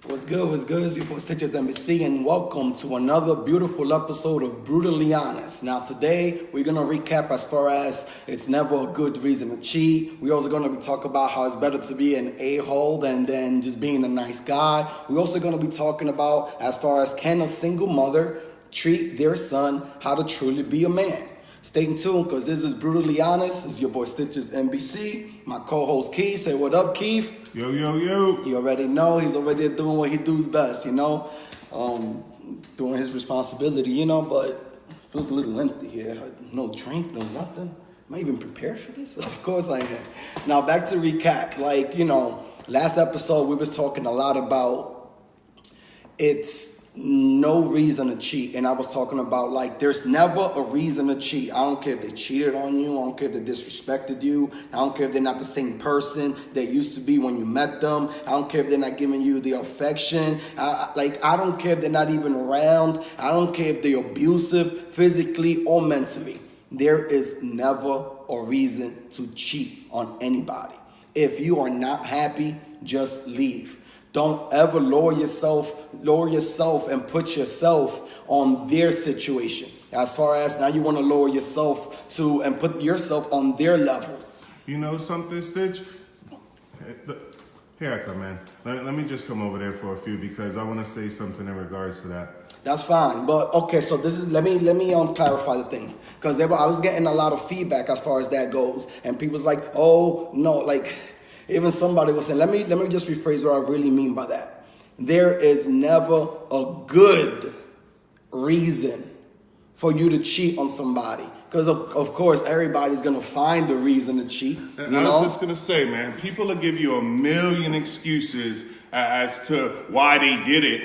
What's good? What's good? It's your boy Stitches NBC, and welcome to another beautiful episode of Brutally Honest. Now, today we're gonna recap as far as it's never a good reason to cheat. We're also gonna be talking about how it's better to be an a-hole than just being a nice guy. We're also gonna be talking about as far as can a single mother treat their son how to truly be a man. Stay tuned because this is Brutally Honest. It's your boy Stitches NBC. My co-host Keith. Say what up, Keith? Yo, yo, yo. You already know he's over there doing what he does best, doing his responsibility, but feels a little empty here. No drink, no nothing. Am I even prepared for this? Of course I am. Now back to recap. Last episode we was talking a lot about it's no reason to cheat, and I was talking about there's never a reason to cheat. I don't care if they cheated on you, I don't care if they disrespected you, I don't care if they're not the same person they used to be when you met them, I don't care if they're not giving you the affection, I don't care if they're not even around, I don't care if they're abusive physically or mentally. There is never a reason to cheat on anybody. If you are not happy, just leave. Don't ever lower yourself and put yourself on their situation. As far as now you want to lower yourself to and put yourself on their level. You know something, Stitch? Here I come, man. Let me just come over there for a few because I want to say something in regards to that. That's fine, but okay. So this is let me clarify the things because I was getting a lot of feedback as far as that goes, and people's like, oh no, even somebody was saying, let me just rephrase what I really mean by that. There is never a good reason for you to cheat on somebody. Because, of course, everybody's going to find the reason to cheat. I was just going to say, man, people will give you a million excuses as to why they did it.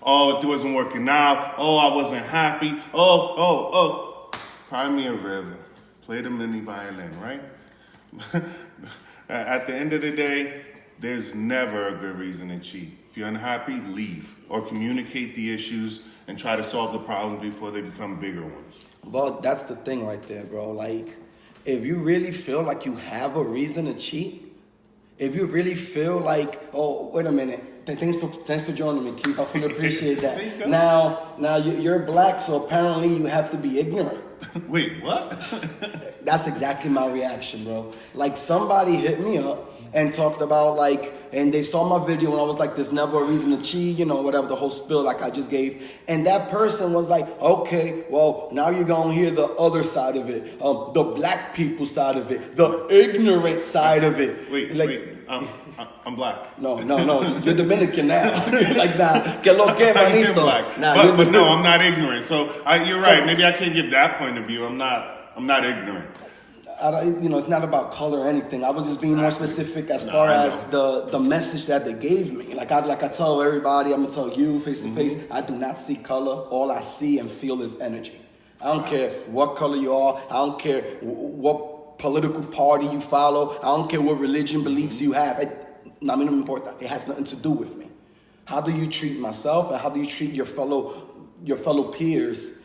Oh, it wasn't working out. Oh, I wasn't happy. Oh. Cry me a river. Play the mini violin, right? At the end of the day, there's never a good reason to cheat. If you're unhappy, leave. Or communicate the issues and try to solve the problems before they become bigger ones. Well, that's the thing right there, bro. If you really feel like you have a reason to cheat, if you really feel oh, wait a minute. Thanks for joining me, Keith. I fully appreciate that. Now you're black, so apparently you have to be ignorant. Wait, what? That's exactly my reaction, bro. Somebody hit me up and talked about and they saw my video and I was like, there's never a reason to cheat, whatever, the whole spill I just gave. And that person was like, okay, well, now you're going to hear the other side of it, the black people side of it, the ignorant side of it. Wait, I'm black. No, you're Dominican now. Que lo que, manito? Black. But no, I'm not ignorant. So you're right. Maybe I can't give that point of view. I'm not ignorant. It's not about color or anything. I was just being more specific as far as the message that they gave me. I tell everybody, I'm gonna tell you face to face. I do not see color. All I see and feel is energy. I don't care what color you are. I don't care what political party you follow. I don't care what religion beliefs you have. It has nothing to do with me. How do you treat myself and how do you treat your fellow peers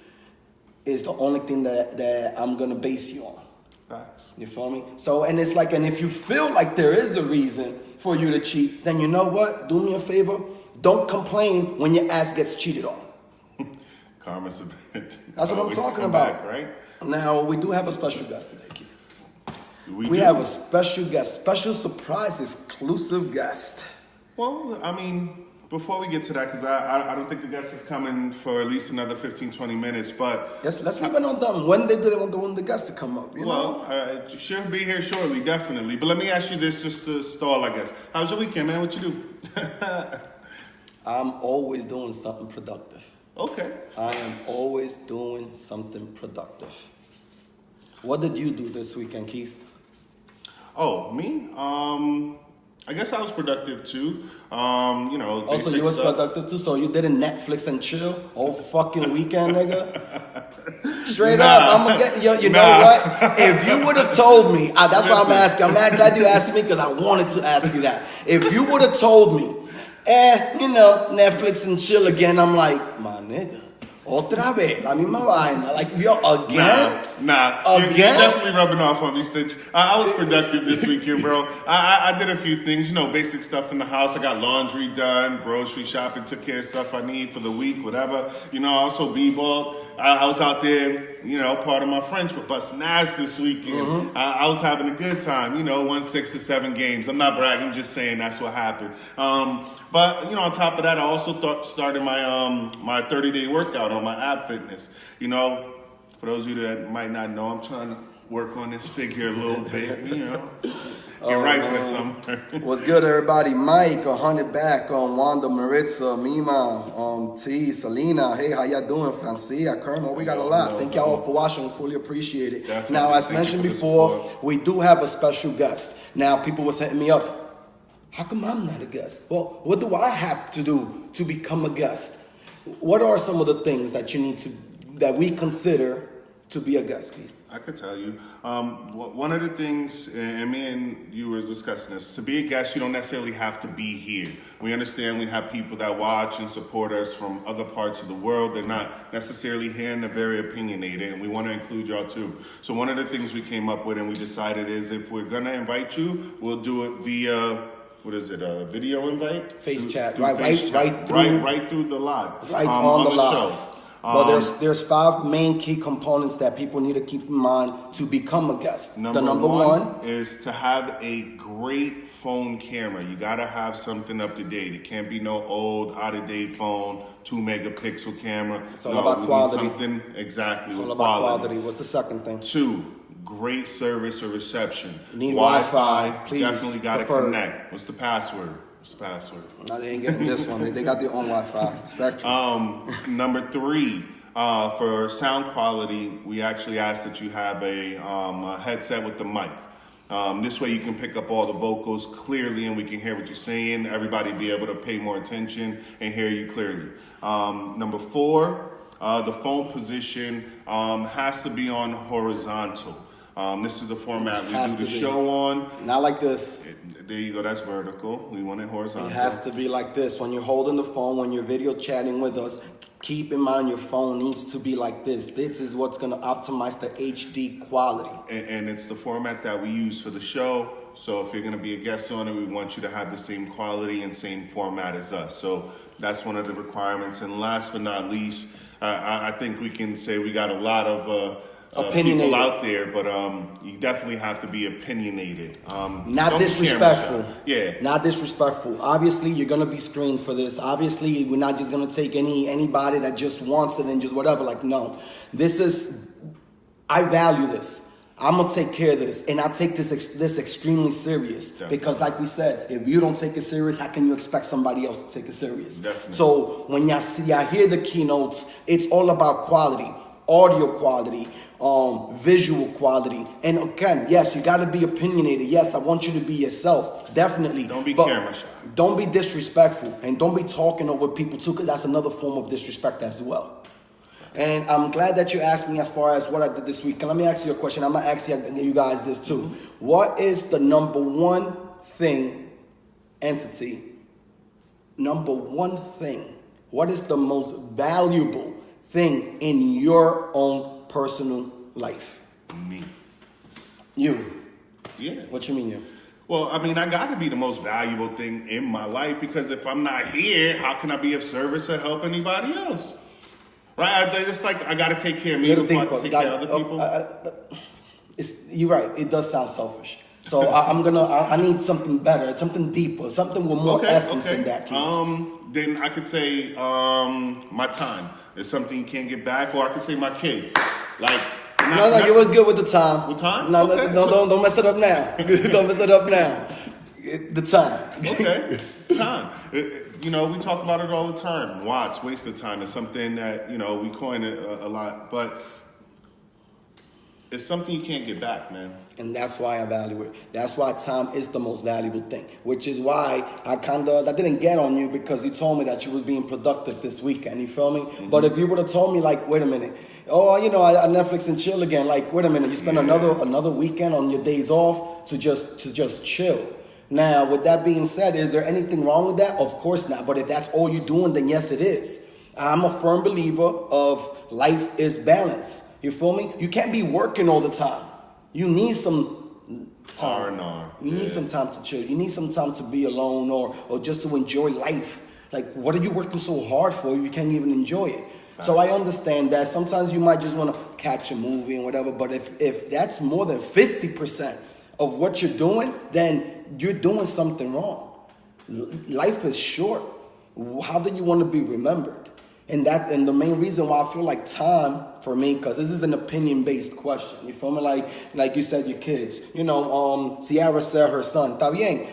is the only thing that I'm gonna base you on. Facts. You feel me? So, and it's and if you feel like there is a reason for you to cheat, then you know what? Do me a favor. Don't complain when your ass gets cheated on. Karma's a bitch. That's what I'm talking about. Back, right? Now, we do have a special guest today, Keith. We have a special guest, special surprise, exclusive guest. Well, before we get to that, because I don't think the guest is coming for at least another 15, 20 minutes, but... Let's leave it on them. When do they want the guest to come up, she'll be here shortly, definitely. But let me ask you this just to stall, I guess. How's your weekend, man? What you do? I'm always doing something productive. Okay. I am always doing something productive. What did you do this weekend, Keith? Oh, me? I guess I was productive too. Also, you was productive too, so you didn't Netflix and chill all fucking weekend, nigga? Straight up, I'm gonna get you know what? If you would have told me, that's why I'm asking. I'm mad glad you asked me because I wanted to ask you that. If you would have told me, Netflix and chill again, I'm like, my nigga, Otra vez, la misma vaina. Like, yo, again? Nah. You're Again? definitely rubbing off on me, Stitch. I was productive this weekend, bro. I did a few things, basic stuff in the house. I got laundry done, grocery shopping, took care of stuff I need for the week, whatever. I also b-balled. I was out there, part of my French, but busting ass this weekend. I was having a good time, won 6 or 7 games. I'm not bragging, I'm just saying that's what happened. But on top of that, I also started my 30-day workout on my app fitness. For those of you that might not know, I'm trying to work on this figure a little bit. Get right for the summer. What's good, everybody? Mike, 100 back on Wanda, Maritza, Mima, T, Selena. Hey, how y'all doing? Francia, Kerma. We got a lot. Thank y'all for watching. Fully appreciate it. Definitely. Now, as mentioned before, we do have a special guest. Now, people were setting me up. How come I'm not a guest? Well, what do I have to do to become a guest? What are some of the things that we consider to be a guest, Keith? I could tell you. One of the things, and me and you were discussing this, to be a guest, you don't necessarily have to be here. We understand we have people that watch and support us from other parts of the world. They're not necessarily here and they're very opinionated, and we want to include y'all too. So one of the things we came up with and we decided is if we're going to invite you, we'll do it via... What is it? A video invite? Face chat. Right through the live. Right on the live. Show. Well, there's 5 main key components that people need to keep in mind to become a guest. Number one is to have a great phone camera. You gotta have something up to date. It can't be no old, out of date phone, 2 megapixel camera. It's all about quality. Something exactly. It's all about quality. What's the second thing? 2. Great service or reception. You need Wi-Fi, please. Definitely got to connect. What's the password? No, they ain't getting this one. They got their own Wi-Fi spectrum. Number 3, for sound quality, we actually ask that you have a headset with the mic. This way you can pick up all the vocals clearly and we can hear what you're saying. Everybody be able to pay more attention and hear you clearly. Number 4, the phone position has to be on horizontal. This is the format we do the show on. Not like this. There you go. That's vertical. We want it horizontal. It has to be like this. When you're holding the phone, when you're video chatting with us, keep in mind your phone needs to be like this. This is what's going to optimize the HD quality. And it's the format that we use for the show. So if you're going to be a guest on it, we want you to have the same quality and same format as us. So that's one of the requirements. And last but not least, I think we can say we got a lot of people out there, but you definitely have to be opinionated. Not disrespectful. Yeah. Not disrespectful. Obviously, you're going to be screened for this. Obviously, we're not just going to take anybody that just wants it and just whatever. Like, no. I value this. I'm going to take care of this. And I take this extremely serious. Definitely. Because like we said, if you don't take it serious, how can you expect somebody else to take it serious? Definitely. So when y'all hear the keynotes, it's all about quality, audio quality, visual quality. And again, yes, you got to be opinionated. Yes, I want you to be yourself. Definitely. Don't be camera shy. Don't be disrespectful. And don't be talking over people too, because that's another form of disrespect as well. And I'm glad that you asked me as far as what I did this week. And let me ask you a question. I'm going to ask you guys this too. What is the number one thing, what is the most valuable thing in your own personal life? Me. You? Yeah. What you mean you? Well, I mean, I got to be the most valuable thing in my life, because if I'm not here, how can I be of service or help anybody else? Right? It's like I got to take care of me before I can take care of other people. You're right. It does sound selfish. So I need something better, something deeper, something with more essence than that. Then I could say my time is something you can't get back, or I could say my kids. Like, no, you was good with the time. With time? No, okay. Don't mess it up now. Don't mess it up now. The time. Okay, time. We talk about it all the time. Watts, waste of time is something that, we coin it a lot, but it's something you can't get back, man. And that's why I value it. That's why time is the most valuable thing, which is why I didn't get on you, because you told me that you was being productive this weekend. You feel me? Mm-hmm. But if you would have told me, like, wait a minute, I Netflix and chill again. Like, wait a minute, you spend another weekend on your days off to just chill. Now, with that being said, is there anything wrong with that? Of course not. But if that's all you're doing, then yes, it is. I'm a firm believer of life is balance. You feel me? You can't be working all the time. You need some time. You need some time to chill. You need some time to be alone or just to enjoy life. Like, what are you working so hard for if you can't even enjoy it? So I understand that sometimes you might just want to catch a movie and whatever, but if that's more than 50% of what you're doing, then you're doing something wrong. Life is short. How do you want to be remembered? And the main reason why I feel like time for me, because this is an opinion-based question. You feel me? Like you said, your kids. Ciara said her son. Está bien.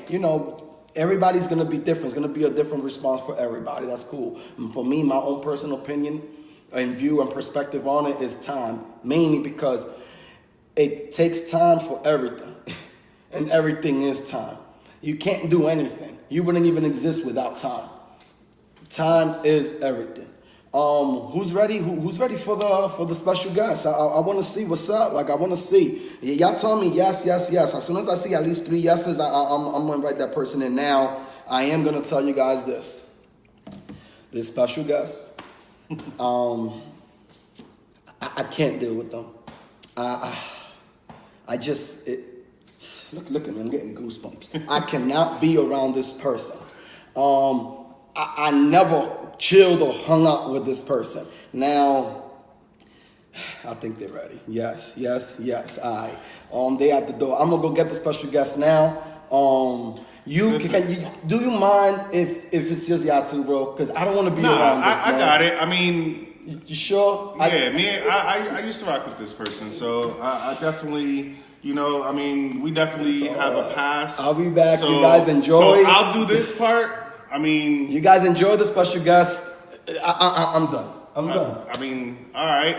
Everybody's going to be different. It's going to be a different response for everybody. That's cool. And for me, my own personal opinion and view and perspective on it is time. Mainly because it takes time for everything. And everything is time. You can't do anything. You wouldn't even exist without time. Time is everything. Who's ready? Who's ready for the special guest? I want to see what's up. Like, I want to see. Y'all tell me yes. As soon as I see at least 3 yeses, I'm gonna invite that person in. Now, I am gonna tell you guys this. This special guest, I can't deal with them. Look at me. I'm getting goosebumps. I cannot be around this person. I never chilled or hung out with this person. Now, I think they're ready. Yes. All right. They at the door. I'm gonna go get the special guest now. Do you mind if it's just y'all two, bro? Because I don't want to be around this. I got it. I mean, you sure? I used to rock with this person, so I definitely. We definitely have a past. I'll be back. You guys enjoy. So I'll do this part. You guys enjoy the special guest. I'm done. I'm done. All right.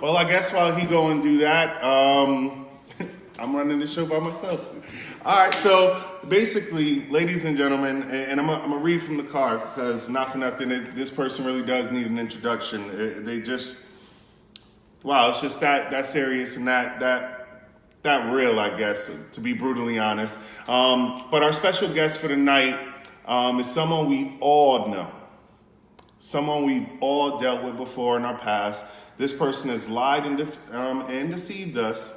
Well, I guess while he go and do that, I'm running the show by myself. All right. So basically, ladies and gentlemen, and I'm gonna read from the card because not for nothing, this person really does need an introduction. They just. Wow, it's just that serious and that real, I guess, to be brutally honest. But our special guest for the night is someone we all know. Someone we've all dealt with before in our past. This person has lied and deceived us.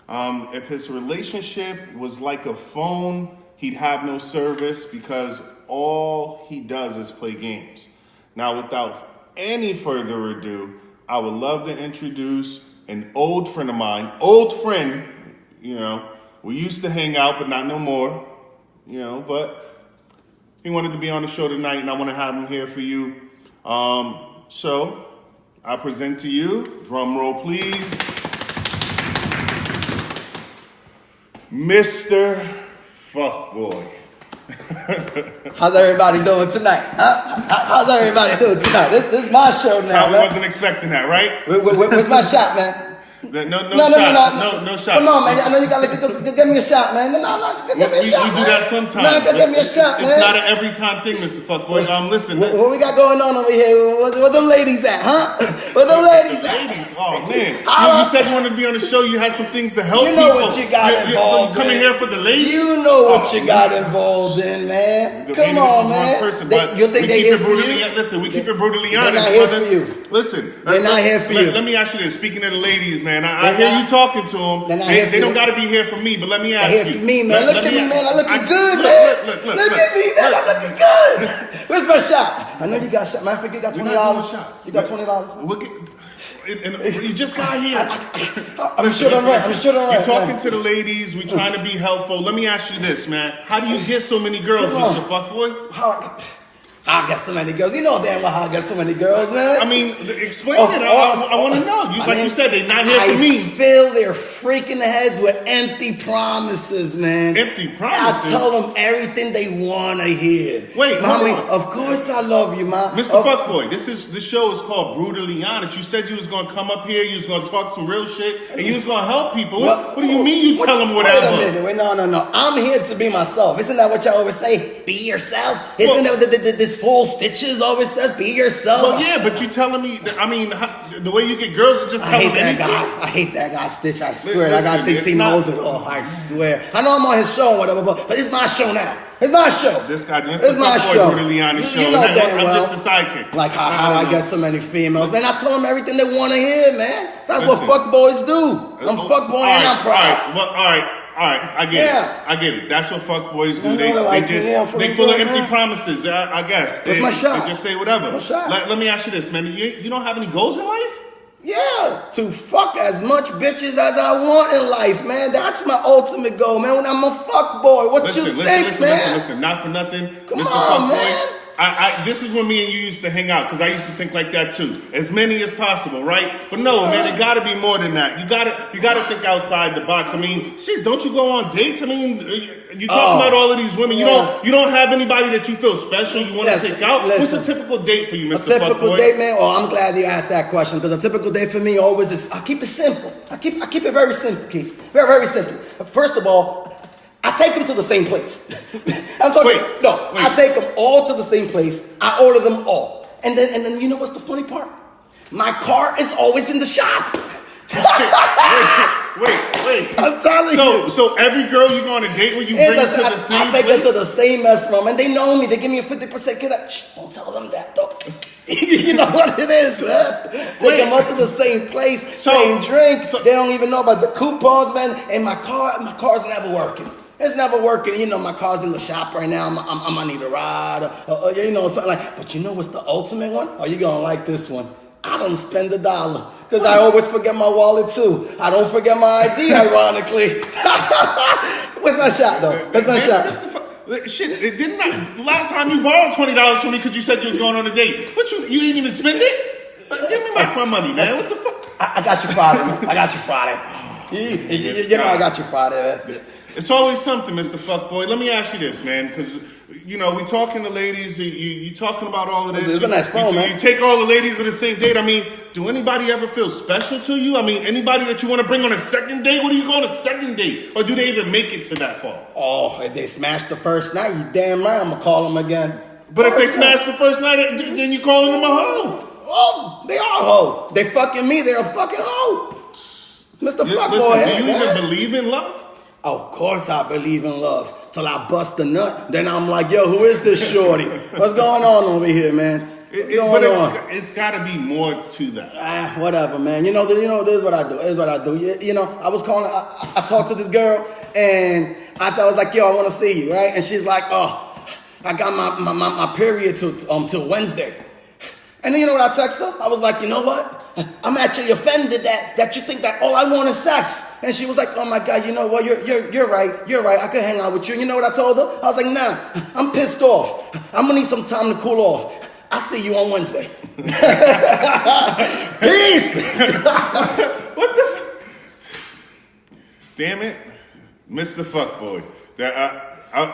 If his relationship was like a phone, he'd have no service because all he does is play games. Now, without any further ado, I would love to introduce an old friend of mine. Old friend, we used to hang out, but not no more. But he wanted to be on the show tonight, and I want to have him here for you. So I present to you, drum roll please, Mr. Fuckboy. How's everybody doing tonight? How's everybody doing tonight? This is my show now. I wasn't expecting that, right? Where's my shot, man? No shot. Come on, man. I know you gotta give me a shot, man. No, give me a shot. You do that sometimes. No, give me a shot, man. It's not an every time thing, Mr. Fuckboy. Listen. What we got going on over here? Where them ladies at, huh? Where them ladies at? Ladies? Oh man. You said you wanted to be on the show. You had some things to help people. You know what you got involved in. Coming here for the ladies. You know what you got involved in, man. Come on, man. You think they here for you? Listen, we keep it brutally honest. They're not here for you. Listen. They're not here for you. Let me ask you this. Speaking of the ladies, man, I hear you talking to them. They don't got to be here for me, but let me ask you. Here for me, man. Look at me, man. I'm looking good, man. Look at me, man. I'm looking good. Where's my shot? I know you got shot. Man, I forget you got $20. You got $20. You just got here. I'm sure I'm right. You're talking to the ladies. We're trying to be helpful. Let me ask you this, man. How do you get so many girls, Mr. Fuckboy? How I got so many girls? You know damn well how I got so many girls, man. Explain it. I want to know. Like you said, they're not here for me. I fill their freaking heads with empty promises, man. Empty promises? I tell them everything they want to hear. Wait, Mommy, hold on. of course I love you, Mom. Mr. Fuckboy, this show is called Brutally Honest. You said you was going to come up here, you was going to talk some real shit, and you was going to help people. What do you mean you tell them whatever? Wait a minute. No. I'm here to be myself. Isn't that what y'all always say? Be yourself? Isn't that what this full stitches always says be yourself. Well, yeah, but you telling me, the way you get girls is just telling me anything. I hate that guy, Stitch. I swear. Listen, That guy thinks he knows it all. I swear. I know I'm on his show or whatever, but it's my show now. It's my show. This guy, it's my show. Brutally on his show. You know damn well. I'm just the sidekick. Like how I get so many females. Man, I tell them everything they want to hear, man. That's what fuck boys do. I'm fuck boy and I'm proud. All right, I get it. I get it. That's what fuck boys do. They full of empty promises, I guess. What's my shot? They just say whatever. Let me ask you this, man. You don't have any goals in life? Yeah, to fuck as much bitches as I want in life, man. That's my ultimate goal, man. When I'm a fuck boy, what you think, man? Listen. Not for nothing, Come Mr. on, Fuck man. Boy. This is when me and you used to hang out, because I used to think like that too. As many as possible, right? But no, man, it gotta be more than that. You gotta think outside the box. I mean, shit, don't you go on dates? I mean, you talking about all of these women. Yeah. You don't have anybody that you feel special, you want to take out? What's a typical date for you, Mr. Fuck Boy? A typical date, man? Oh, I'm glad you asked that question, because a typical date for me always is, I keep it simple. I keep it very simple, Keith. Very, very simple. First of all, I take them to the same place. I take them all to the same place. I order them all. And then you know what's the funny part? My car is always in the shop. Wait. I'm telling you. So every girl you go on a date with, you bring her to the same place? I take them to the same restaurant, and they know me. They give me a 50% kid. Shh, don't tell them that, though. You know what it is, man. Take them up to the same place, same drink. They don't even know about the coupons, man. And my car's never working. It's never working. You know, my car's in the shop right now. I might need a ride or you know, something like. But you know what's the ultimate one? Are you gonna like this one? I don't spend $1 because I always forget my wallet too. I don't forget my ID, ironically. Where's my shot though? Where's my shot? Shit, didn't I? Last time you borrowed $20 from me because you said you was going on a date. What you didn't even spend it? Give me back my money, man. What the fuck? I got you Friday, man. I got you Friday. You know I got you Friday, man. It's always something, Mr. Fuckboy. Let me ask you this, man, because, you know, we talking to ladies, you talking about all of this. It's a nice phone, man. You take all the ladies to the same date. I mean, do anybody ever feel special to you? I mean, anybody that you want to bring on a second date? What do you go on a second date? Or do they even make it to that far? Oh, if they smash the first night, you damn right I'm going to call them again. But if they smash the first night, then you calling them a hoe. Oh, they are a hoe. They fucking me, they're a fucking hoe. Mr. Fuckboy. Do you even believe in love? Of course I believe in love. Till I bust a nut. Then I'm like, yo, who is this shorty? What's going on over here, man? What's going on? It's got to be more to that. Whatever, man. You know, this is what I do. This is what I do. You know, I was calling, I talked to this girl, and I was like, yo, I want to see you, right? And she's like, oh, I got my period till Wednesday. And then you know what I text her? I was like, you know what? I'm actually offended that you think that all I want is sex. And she was like, oh my God, you know what? You're right. You're right. I could hang out with you. You know what I told her? I was like, nah, I'm pissed off. I'm gonna need some time to cool off. I'll see you on Wednesday. Peace. What the? Damn it, Mr. Fuckboy.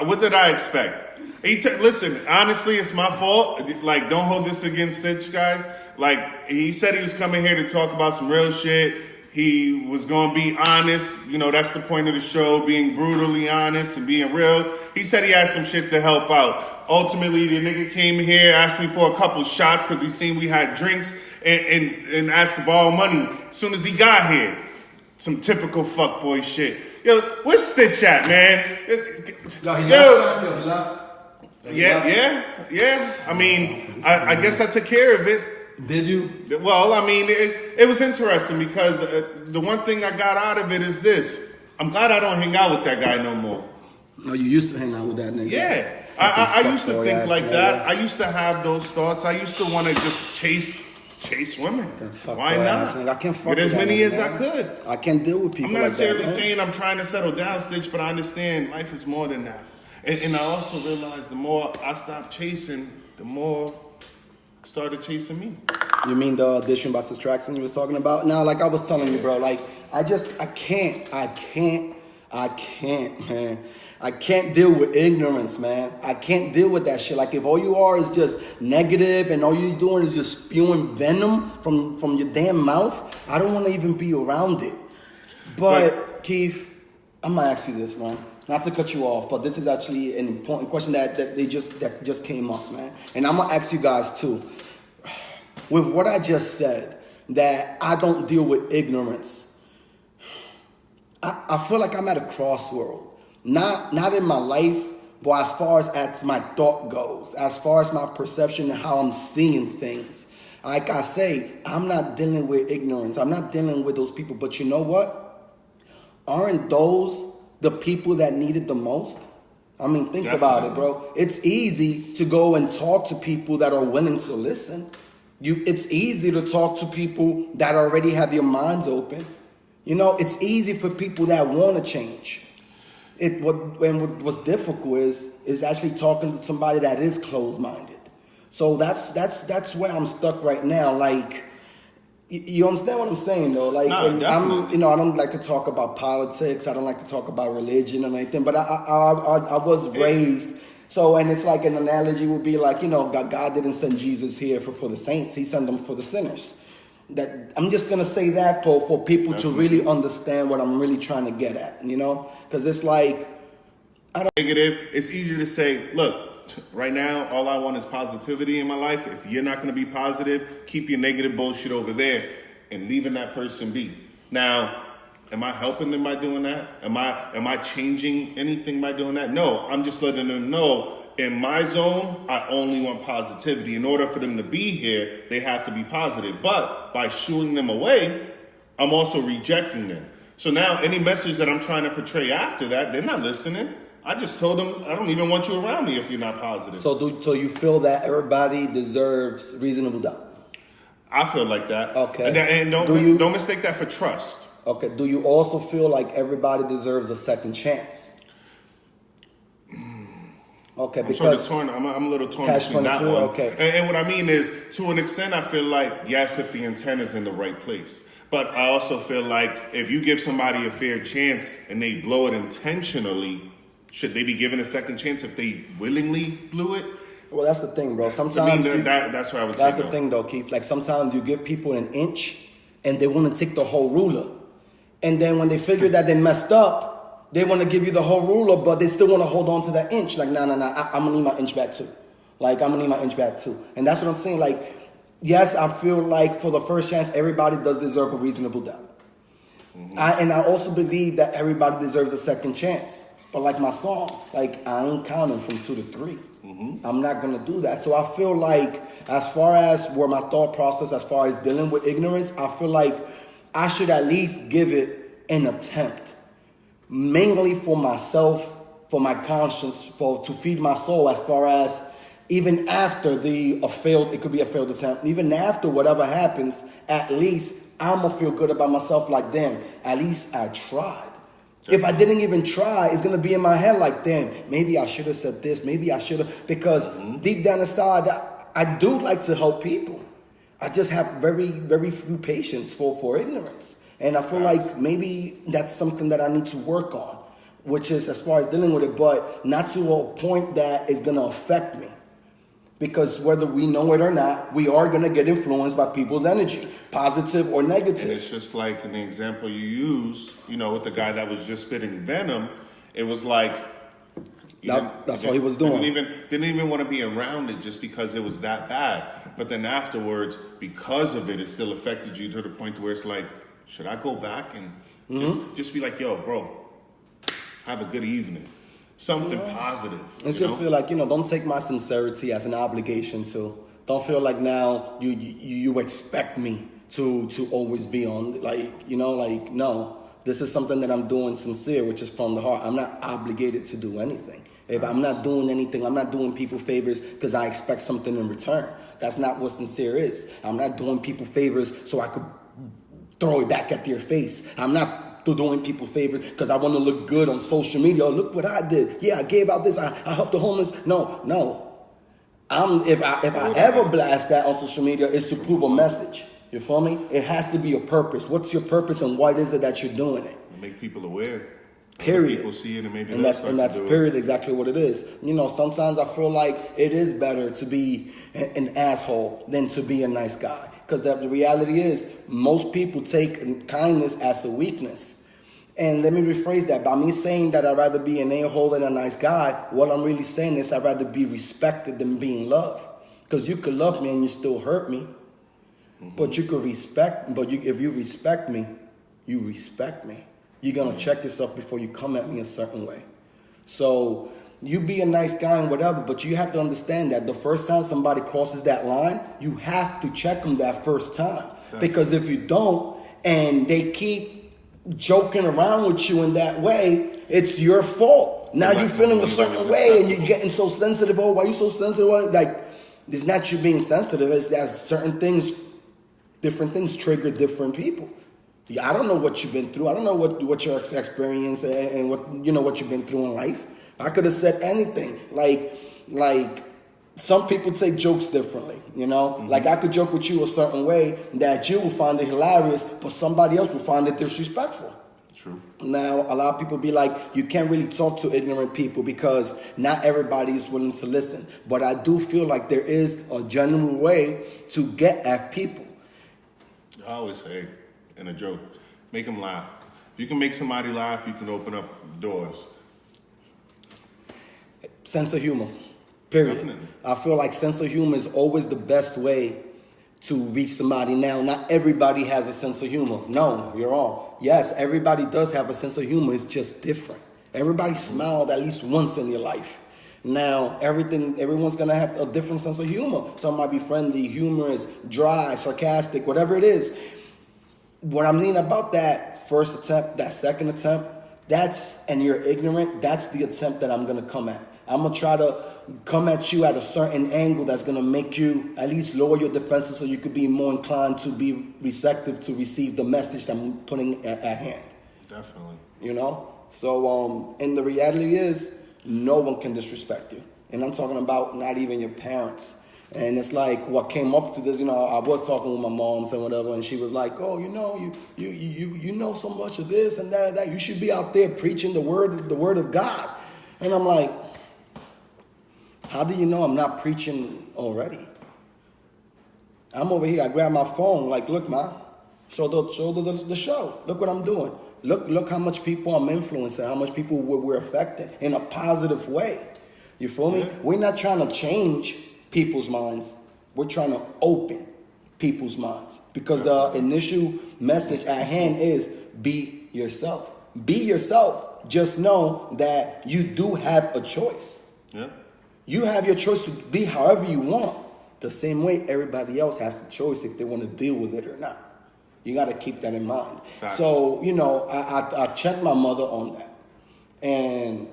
What did I expect? Listen, honestly, it's my fault. Like, don't hold this against Stitch, guys. Like, he said he was coming here to talk about some real shit. He was going to be honest. You know, that's the point of the show, being brutally honest and being real. He said he had some shit to help out. Ultimately, the nigga came here, asked me for a couple shots because he seen we had drinks and asked to borrow money as soon as he got here. Some typical fuckboy shit. Yo, where's Stitch at, man? Yeah. I mean, I guess I took care of it. Did you? Well, I mean, it was interesting because the one thing I got out of it is this. I'm glad I don't hang out with that guy no more. No, you used to hang out with that nigga. Yeah. I used to think like that. I used to have those thoughts. I used to want to just chase women. Why not? I can't fuck with as many as I man. could. I can't deal with people I'm not like that, saying I'm trying to settle down, Stitch, but I understand life is more than that. And I also realized the more I stopped chasing, the more started chasing me. You mean the audition by Subtraction you was talking about? Now, like I was telling you, bro, like I can't, man. I can't deal with ignorance, man. I can't deal with that shit. Like if all you are is just negative and all you're doing is just spewing venom from your damn mouth, I don't want to even be around it. But Keith, I'm gonna ask you this, man. not to cut you off, but this is actually an important question that just came up, man. And I'm gonna ask you guys too. With what I just said, that I don't deal with ignorance. I feel like I'm at a crossroad. Not in my life, but as far as my thought goes, as far as my perception and how I'm seeing things. Like I say, I'm not dealing with ignorance. I'm not dealing with those people. But you know what? Aren't those the people that need it the most? I mean, think about it, bro. It's easy to go and talk to people that are willing to listen. It's easy to talk to people that already have your minds open. You know, it's easy for people that want to change. What's difficult is actually talking to somebody that is closed-minded. So that's where I'm stuck right now. Like, you understand what I'm saying, though? Like, no, I don't like to talk about politics. I don't like to talk about religion or anything. But I was raised. So, and it's like an analogy would be like, God didn't send Jesus here for the saints. He sent them for the sinners. That I'm just going to say that for people to really understand what I'm really trying to get at, because it's like, negative. It's easy to say, look, right now, all I want is positivity in my life. If you're not going to be positive, keep your negative bullshit over there and leaving that person be. Now, am I helping them by doing that? Am I changing anything by doing that? No, I'm just letting them know in my zone, I only want positivity. In order for them to be here, they have to be positive. But by shooing them away, I'm also rejecting them. So now any message that I'm trying to portray after that, they're not listening. I just told them, I don't even want you around me if you're not positive. So you feel that everybody deserves reasonable doubt? I feel like that. Okay. And don't mistake that for trust. Okay. Do you also feel like everybody deserves a second chance? Okay, because I'm a little torn between that one. Okay. And what I mean is, to an extent, I feel like, yes, if the intent is in the right place. But I also feel like if you give somebody a fair chance and they blow it intentionally, should they be given a second chance if they willingly blew it? Well, that's the thing, bro. Sometimes that's what I would say. That's the thing, though, Keith. Like, sometimes you give people an inch and they want to take the whole ruler. And then when they figure that they messed up, they want to give you the whole ruler, but they still want to hold on to that inch. Like, nah, I'm going to need my inch back too. And that's what I'm saying. Like, yes, I feel like for the first chance, everybody does deserve a reasonable doubt. Mm-hmm. I also believe that everybody deserves a second chance. But like my song, like, I ain't counting from 2 to 3. Mm-hmm. I'm not going to do that. So I feel like as far as where my thought process, as far as dealing with ignorance, I feel like I should at least give it an attempt. Mainly for myself, for my conscience, to feed my soul, as far as even after it could be a failed attempt, even after whatever happens, at least I'm going to feel good about myself like, damn, at least I tried. If I didn't even try, it's going to be in my head like, damn, maybe I should have said this, maybe I should have, because deep down inside, I do like to help people. I just have very, very few patience for ignorance. And I feel like maybe that's something that I need to work on, which is as far as dealing with it, but not to a point that is going to affect me. Because whether we know it or not, we are going to get influenced by people's energy, positive or negative. And it's just like in the example you use, with the guy that was just spitting venom, it was like... That's all he was doing. Didn't even want to be around it just because it was that bad. But then afterwards, because of it, it still affected you to the point where it's like, should I go back and just be like, yo, bro, have a good evening. Something positive. It's just feel like, don't take my sincerity as an obligation to. Don't feel like now you expect me to always be on, no. This is something that I'm doing sincere, which is from the heart. I'm not obligated to do anything. If I'm not doing anything, I'm not doing people favors because I expect something in return. That's not what sincere is. I'm not doing people favors so I could throw it back at their face. I'm not doing people favors because I want to look good on social media. Oh, look what I did. Yeah, I gave out this. I helped the homeless. No. If I ever blast that on social media, it's to prove a message. You feel me? It has to be a purpose. What's your purpose and why is it that you're doing it? Make people aware. Period. People see it and maybe that's period exactly what it is. Sometimes I feel like it is better to be an asshole than to be a nice guy. Because the reality is, most people take kindness as a weakness. And let me rephrase that. By me saying that I'd rather be an a-hole than a nice guy, what I'm really saying is I'd rather be respected than being loved. Because you could love me and you still hurt me. But you could if you respect me, you respect me. You're going to check yourself before you come at me a certain way. So you be a nice guy and whatever, but you have to understand that the first time somebody crosses that line, you have to check them that first time. Definitely. Because if you don't, and they keep joking around with you in that way, it's your fault. Now you're feeling a certain way and you're getting so sensitive. Oh, why are you so sensitive? Like, it's not you being sensitive. It's that certain things, different things trigger different people. Yeah, I don't know what you've been through. I don't know what your experience and what you've been through in life. I could have said anything. Like some people take jokes differently, Like I could joke with you a certain way that you will find it hilarious, but somebody else will find it disrespectful. True. Now, a lot of people be like, you can't really talk to ignorant people because not everybody is willing to listen. But I do feel like there is a general way to get at people. I always say, in a joke, make them laugh. If you can make somebody laugh, you can open up doors. Sense of humor, period. Definitely. I feel like sense of humor is always the best way to reach somebody. Now, not everybody has a sense of humor. No, you're wrong. Yes, everybody does have a sense of humor. It's just different. Everybody smiled at least once in your life. Now, everyone's going to have a different sense of humor. Some might be friendly, humorous, dry, sarcastic, whatever it is. What I mean about that first attempt, that second attempt, and you're ignorant, that's the attempt that I'm going to come at. I'm going to try to come at you at a certain angle that's going to make you at least lower your defenses so you could be more inclined to be receptive to receive the message that I'm putting at hand. Definitely. So, and the reality is, no one can disrespect you. And I'm talking about not even your parents. And it's like what came up to this, I was talking with my mom and whatever, and she was like, oh, you know so much of this and that and that. You should be out there preaching the word of God. And I'm like, how do you know I'm not preaching already? I'm over here, I grab my phone, like, look, Ma, show the show. Look what I'm doing. Look how much people I'm influencing, how much people we're affecting in a positive way. You feel me? Yeah. We're not trying to change people's minds. We're trying to open people's minds. Because the initial message at hand is be yourself. Be yourself. Just know that you do have a choice. Yeah. You have your choice to be however you want. The same way everybody else has the choice if they want to deal with it or not. You got to keep that in mind. Facts. So, I checked my mother on that. And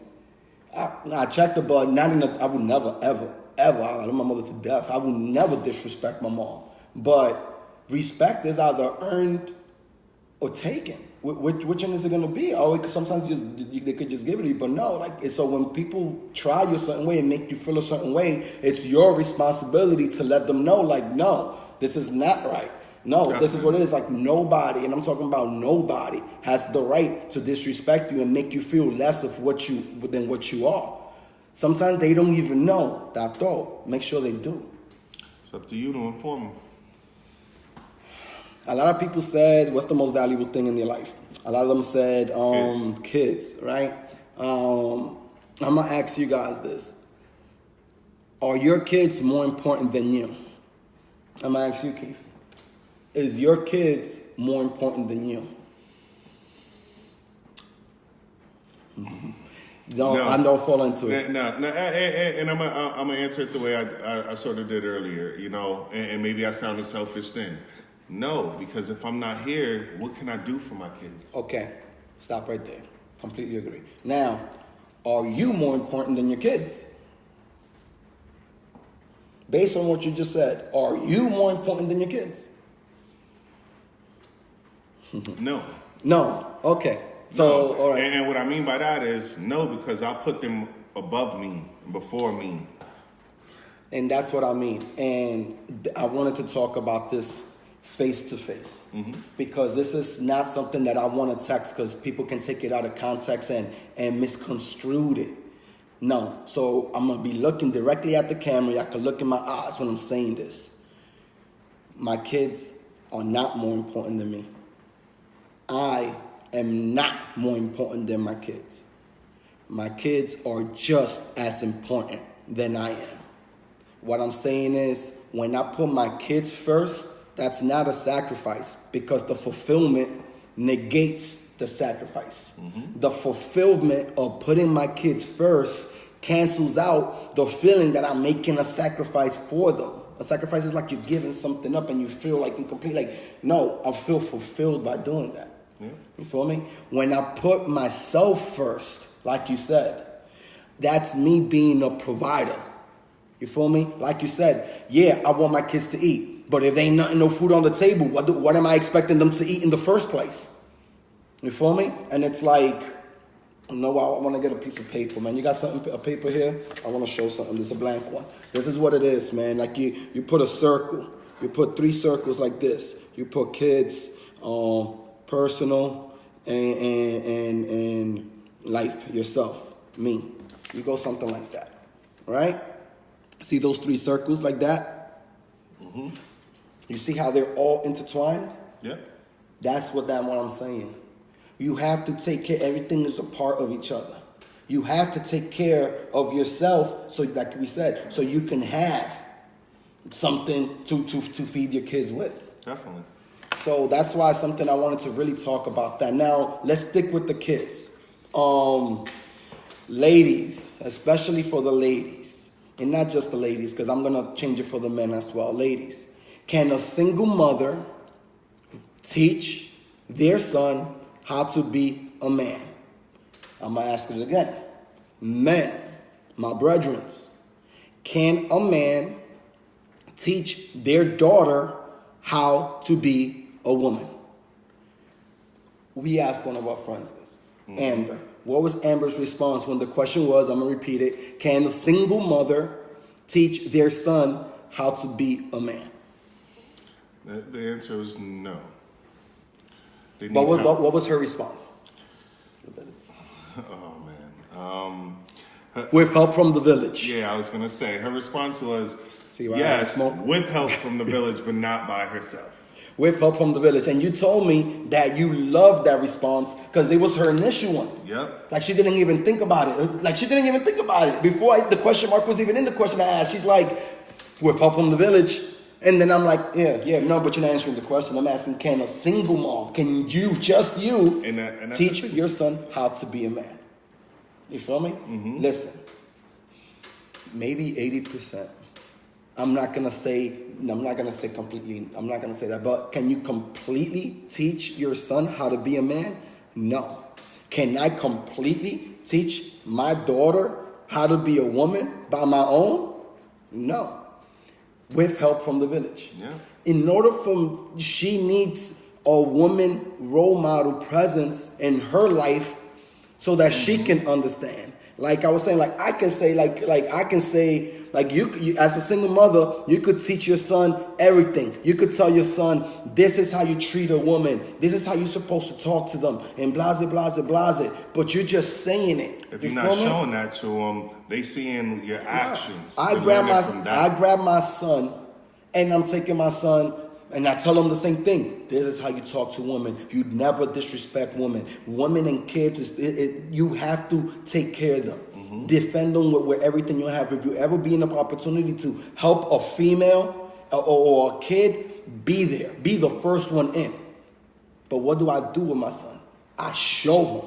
I checked her, but I would never, ever, I love my mother to death. I would never disrespect my mom. But respect is either earned or taken. Which one is it going to be? Oh, sometimes they could just give it to you, but no. So when people try you a certain way and make you feel a certain way, it's your responsibility to let them know, no, this is not right. No, Definitely. This is what it is. Nobody, and I'm talking about nobody, has the right to disrespect you and make you feel less of than what you are. Sometimes they don't even know that thought. Make sure they do. It's up to you to inform them. A lot of people said, what's the most valuable thing in your life? A lot of them said, kids, right? I'm going to ask you guys this. Are your kids more important than you? I'm going to ask you, Keith. Is your kids more important than you? I don't fall into it. No, and I'm gonna answer it the way I sort of did earlier, and maybe I sounded selfish then. No, because if I'm not here, what can I do for my kids? Okay, stop right there. Completely agree. Now, are you more important than your kids? Based on what you just said, are you more important than your kids? No. No. Okay. So, all right. And what I mean by that is no, because I put them above me, before me. And that's what I mean. And I wanted to talk about this face to face, because this is not something that I want to text because people can take it out of context and misconstrue it. No. So I'm going to be looking directly at the camera. I can look in my eyes when I'm saying this. My kids are not more important than me. I am not more important than my kids. My kids are just as important than I am. What I'm saying is, when I put my kids first, that's not a sacrifice, because the fulfillment negates the sacrifice. The fulfillment of putting my kids first cancels out the feeling that I'm making a sacrifice for them. A sacrifice is like you're giving something up and you feel like incomplete. Like, no, I feel fulfilled by doing that. Yeah. You feel me? When I put myself first, like you said, that's me being a provider. You feel me? Like you said, yeah, I want my kids to eat. But if they ain't no food on the table, what am I expecting them to eat in the first place? You feel me? And it's like, I want to get a piece of paper, man. You got a paper here? I want to show something. This is a blank one. This is what it is, man. Like you put a circle. You put 3 circles like this. You put kids, personal, and life, yourself, me. You go something like that, right? See those 3 circles like that? Mm-hmm. You see how they're all intertwined? Yeah. That's what I'm saying. You have to take care. Everything is a part of each other. You have to take care of yourself, so like we said, so you can have something to feed your kids with. Definitely. So that's why something I wanted to really talk about that. Now, let's stick with the kids. Ladies, especially for the ladies, and not just the ladies, because I'm going to change it for the men as well. Ladies, can a single mother teach their son how to be a man? I'm going to ask it again. Men, my brethren, can a man teach their daughter how to be a woman? We asked one of our friends this, Amber. What was Amber's response when the question was, I'm going to repeat it, can a single mother teach their son how to be a man? The answer is no. But what was her response? Oh, man. With help from the village. Yeah, I was going to say, her response was, yes, with help from the village, but not by herself. With help from the village. And you told me that you loved that response because it was her initial one. Yep. Like she didn't even think about it. Before the question mark was even in the question I asked, she's like, with help from the village. And then I'm like, no, but you're not answering the question. I'm asking, can a single mom, can you, just you, teach your son how to be a man? You feel me? Mm-hmm. Listen, maybe 80%. I'm not going to say completely, I'm not going to say that. But can you completely teach your son how to be a man? No. Can I completely teach my daughter how to be a woman by my own? No. With help from the village. Yeah. In order she needs a woman role model presence in her life so that she can understand. Like I was saying, like I can say, like you as a single mother, you could teach your son everything. You could tell your son, this is how you treat a woman. This is how you're supposed to talk to them. And blase, blase, blase. But you're just saying it. If you're not showing that to them, they seeing your actions. I grab my son, and I'm taking my son, and I tell him the same thing. This is how you talk to women. You never disrespect women. Women and kids, you have to take care of them. Mm-hmm. Defend them with everything you have. If you ever be in an opportunity to help a female or a kid, be there. Be the first one in. But what do I do with my son? I show him.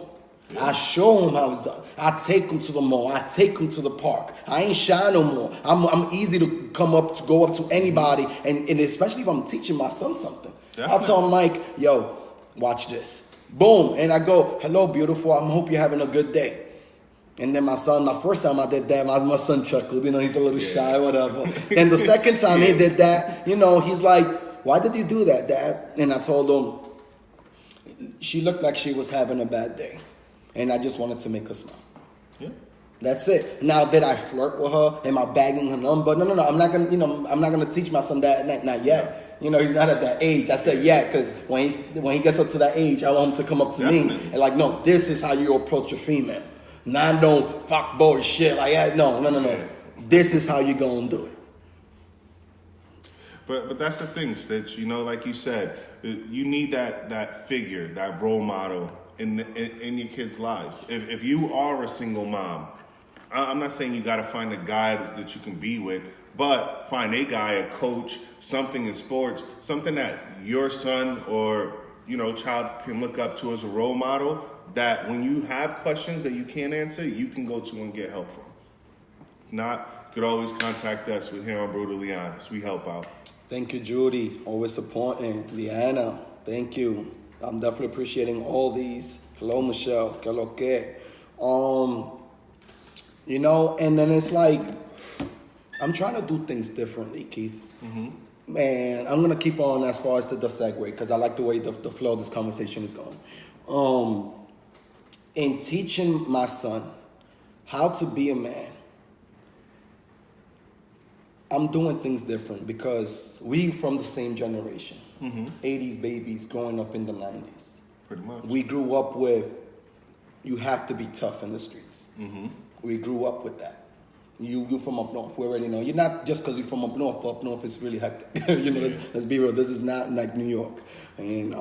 I show him how it's done. I take him to the mall. I take him to the park. I ain't shy no more. I'm easy to go up to anybody, and especially if I'm teaching my son something. Definitely. I'll tell him like, yo, watch this. Boom. And I go, hello, beautiful. I hope you're having a good day. And then my first time I did that, my son chuckled. He's a little shy, whatever. And the second time he did that, he's like, why did you do that, Dad? And I told him, she looked like she was having a bad day. And I just wanted to make her smile. Yeah. That's it. Now, did I flirt with her? Am I bagging her number? No. I'm not gonna teach my son that. Not yet. He's not at that age. I said because when he gets up to that age, I want him to come up to me and like, no, this is how you approach a female. Not no fuck boy shit like that. No. Yeah. This is how you gonna do it. But that's the thing, Stitch. Like you said, you need that figure, that role model in your kids' lives. If you are a single mom, I'm not saying you got to find a guy that you can be with, but find a guy, a coach, something in sports, something that your son or child can look up to as a role model, that when you have questions that you can't answer, you can go to and get help from. If not, you could always contact us. We're here on Brutally Honest. We help out. Thank you, Judy. Always supporting. Liana, thank you. I'm definitely appreciating all these. Hello, Michelle. Que lo que. And then it's like, I'm trying to do things differently, Keith. Mm-hmm. And I'm going to keep on as far as the segue, because I like the way the flow of this conversation is going. In teaching my son how to be a man, I'm doing things different because we from the same generation. Mm-hmm. 80s babies growing up in the 90s. Pretty much. We grew up with, you have to be tough in the streets. Mm-hmm. We grew up with that. You from up north, we already know. You're not just because you're from up north, but up north it's really hectic. Let's be real. This is not like New York. And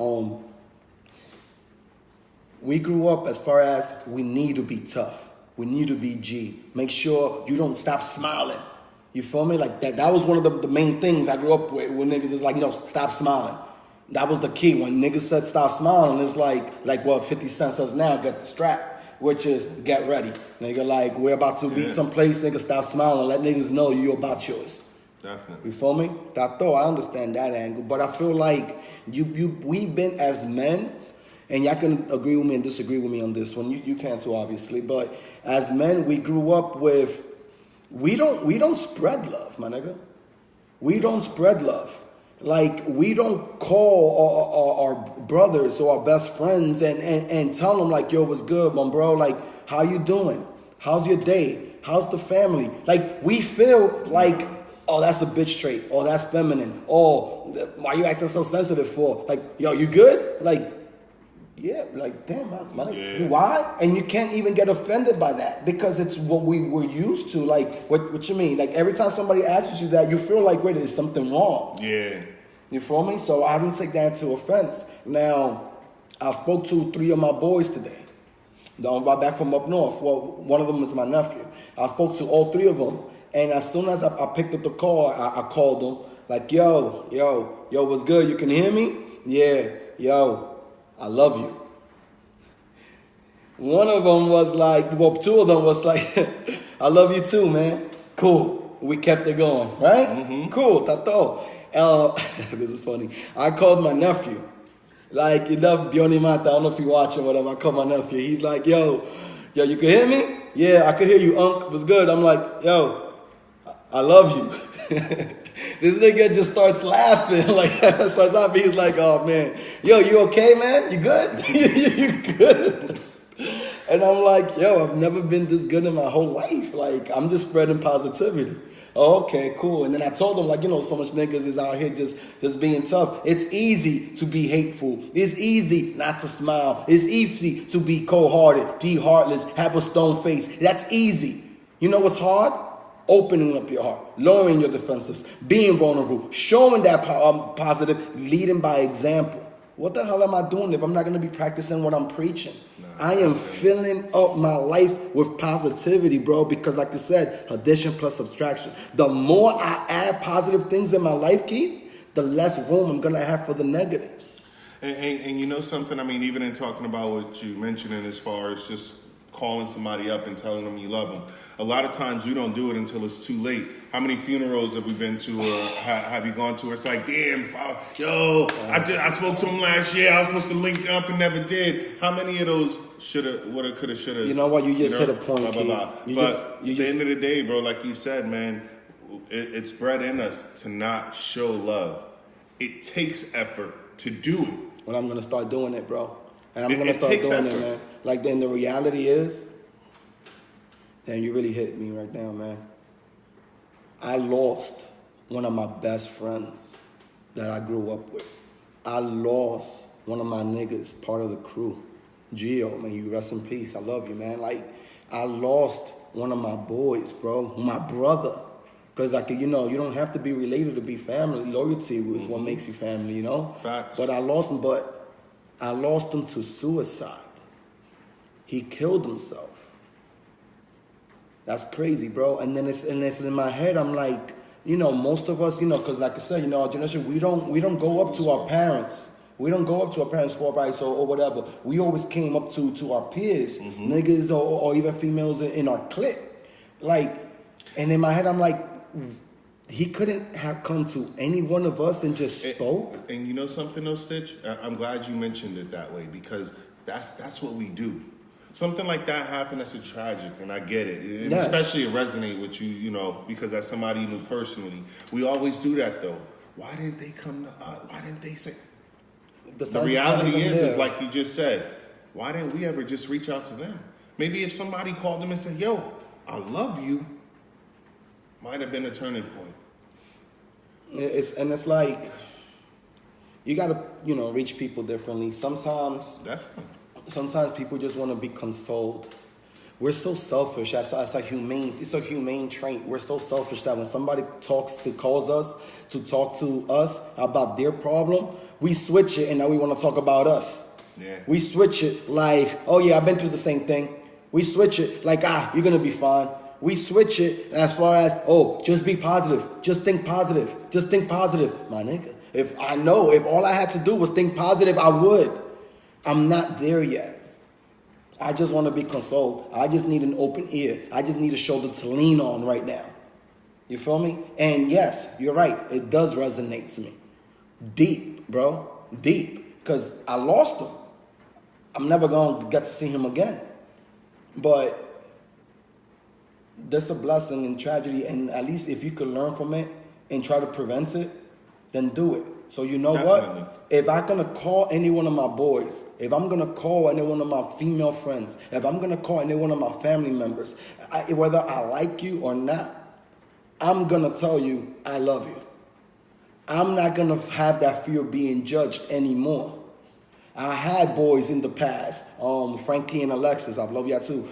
we grew up as far as we need to be tough. We need to be G. Make sure you don't stop smiling. You feel me? Like that was one of the main things I grew up with when niggas is like, stop smiling. That was the key. When niggas said stop smiling, it's like what 50 Cent says now, get the strap, which is get ready. Nigga, like we're about to be someplace, nigga, stop smiling. Let niggas know you about yours. Definitely. You feel me? I understand that angle. But I feel like we've been as men, and y'all can agree with me and disagree with me on this one. You can too, obviously. But as men, we grew up with, we don't spread love, my nigga. We don't spread love. Like, we don't call our brothers or our best friends and tell them, like, yo, what's good, my bro? Like, how you doing? How's your day? How's the family? Like, we feel like, oh, that's a bitch trait. Oh, that's feminine. Oh, why you acting so sensitive for? Like, yo, you good? Like, yeah, like, damn, man. Why? And you can't even get offended by that because it's what we were used to. Like, what you mean? Like, every time somebody asks you that, you feel like, wait, there's something wrong. Yeah. You feel me? So I didn't take that into offense. Now, I spoke to 3 of my boys today. Back from up north. Well, one of them is my nephew. I spoke to all 3 of them. And as soon as I picked up the call, I called them. Like, yo, what's good? You can hear me? Yeah, yo. I love you. One of them was like, 2 of them was like, I love you too, man. Cool. We kept it going, right? Mm-hmm. Cool, tato. This is funny. I called my nephew. Like, Diony Mata, I don't know if you watching, whatever. I called my nephew. He's like, yo, you can hear me? Yeah, I could hear you, Unc. It was good. I'm like, yo, I love you. This nigga just starts laughing, starts laughing. He's like, oh, man. Yo, you okay, man? You good? You good? And I'm like, yo, I've never been this good in my whole life. Like, I'm just spreading positivity. Oh, okay, cool. And then I told them, like, so much niggas is out here just being tough. It's easy to be hateful. It's easy not to smile. It's easy to be cold-hearted, be heartless, have a stone face. That's easy. You know what's hard? Opening up your heart, lowering your defenses, being vulnerable, showing that positive, leading by example. What the hell am I doing if I'm not going to be practicing what I'm preaching? I am filling up my life with positivity, bro, because like you said, addition plus subtraction. The more I add positive things in my life, Keith, the less room I'm going to have for the negatives. And you know something? I mean, even in talking about what you mentioned as far as just calling somebody up and telling them you love them. A lot of times we don't do it until it's too late. How many funerals have we been to or have you gone to? It's like, damn, I spoke to him last year. I was supposed to link up and never did. How many of those shoulda, woulda, coulda, shoulda? You know what? You just hit a point, blah, blah, blah. But at the end of the day, bro, like you said, man, it's bred in us to not show love. It takes effort to do it. Well, I'm going to start doing it, bro. And I'm going to start doing it, man. Like, then the reality is, damn, you really hit me right now, man. I lost one of my best friends that I grew up with. I lost one of my niggas, part of the crew. Gio, man, you rest in peace. I love you, man. Like, I lost one of my boys, bro, my brother. Because, like, you don't have to be related to be family. Loyalty is what makes you family, Facts. But I lost him to suicide. He killed himself. That's crazy, bro. And then it's in my head. I'm like, most of us, because like I said, our generation, we don't go up to our parents. We don't go up to our parents for advice or whatever. We always came up to our peers, niggas or even females in our clique. Like, and in my head, I'm like, he couldn't have come to any one of us and just spoke. And you know something though, Stitch? I'm glad you mentioned it that way, because that's what we do. Something like that happened, that's a tragic, and I get it. And yes. Especially it resonate with you, because that's somebody you knew personally. We always do that though. Why didn't they come to us? Why didn't they say? The reality is like you just said, why didn't we ever just reach out to them? Maybe if somebody called them and said, yo, I love you, might have been a turning point. It's like, you gotta, reach people differently. Sometimes people just want to be consoled. We're so selfish. It's a humane trait. We're so selfish that when somebody calls us to talk to us about their problem, we switch it and now we want to talk about us. Yeah. We switch it like, oh yeah, I've been through the same thing. We switch it like, you're going to be fine. We switch it as far as, just be positive. Just think positive. Just think positive. My nigga, if all I had to do was think positive, I would. I'm not there yet. I just want to be consoled. I just need an open ear. I just need a shoulder to lean on right now. You feel me? And yes, you're right. It does resonate to me. Deep, bro. Deep. Because I lost him. I'm never going to get to see him again. But that's a blessing in tragedy. And at least if you could learn from it and try to prevent it, then do it. So you know Definitely. What? If I'm going to call any one of my boys, if I'm going to call any one of my female friends, if I'm going to call any one of my family members, whether I like you or not, I'm going to tell you I love you. I'm not going to have that fear of being judged anymore. I had boys in the past, Frankie and Alexis, I love y'all too,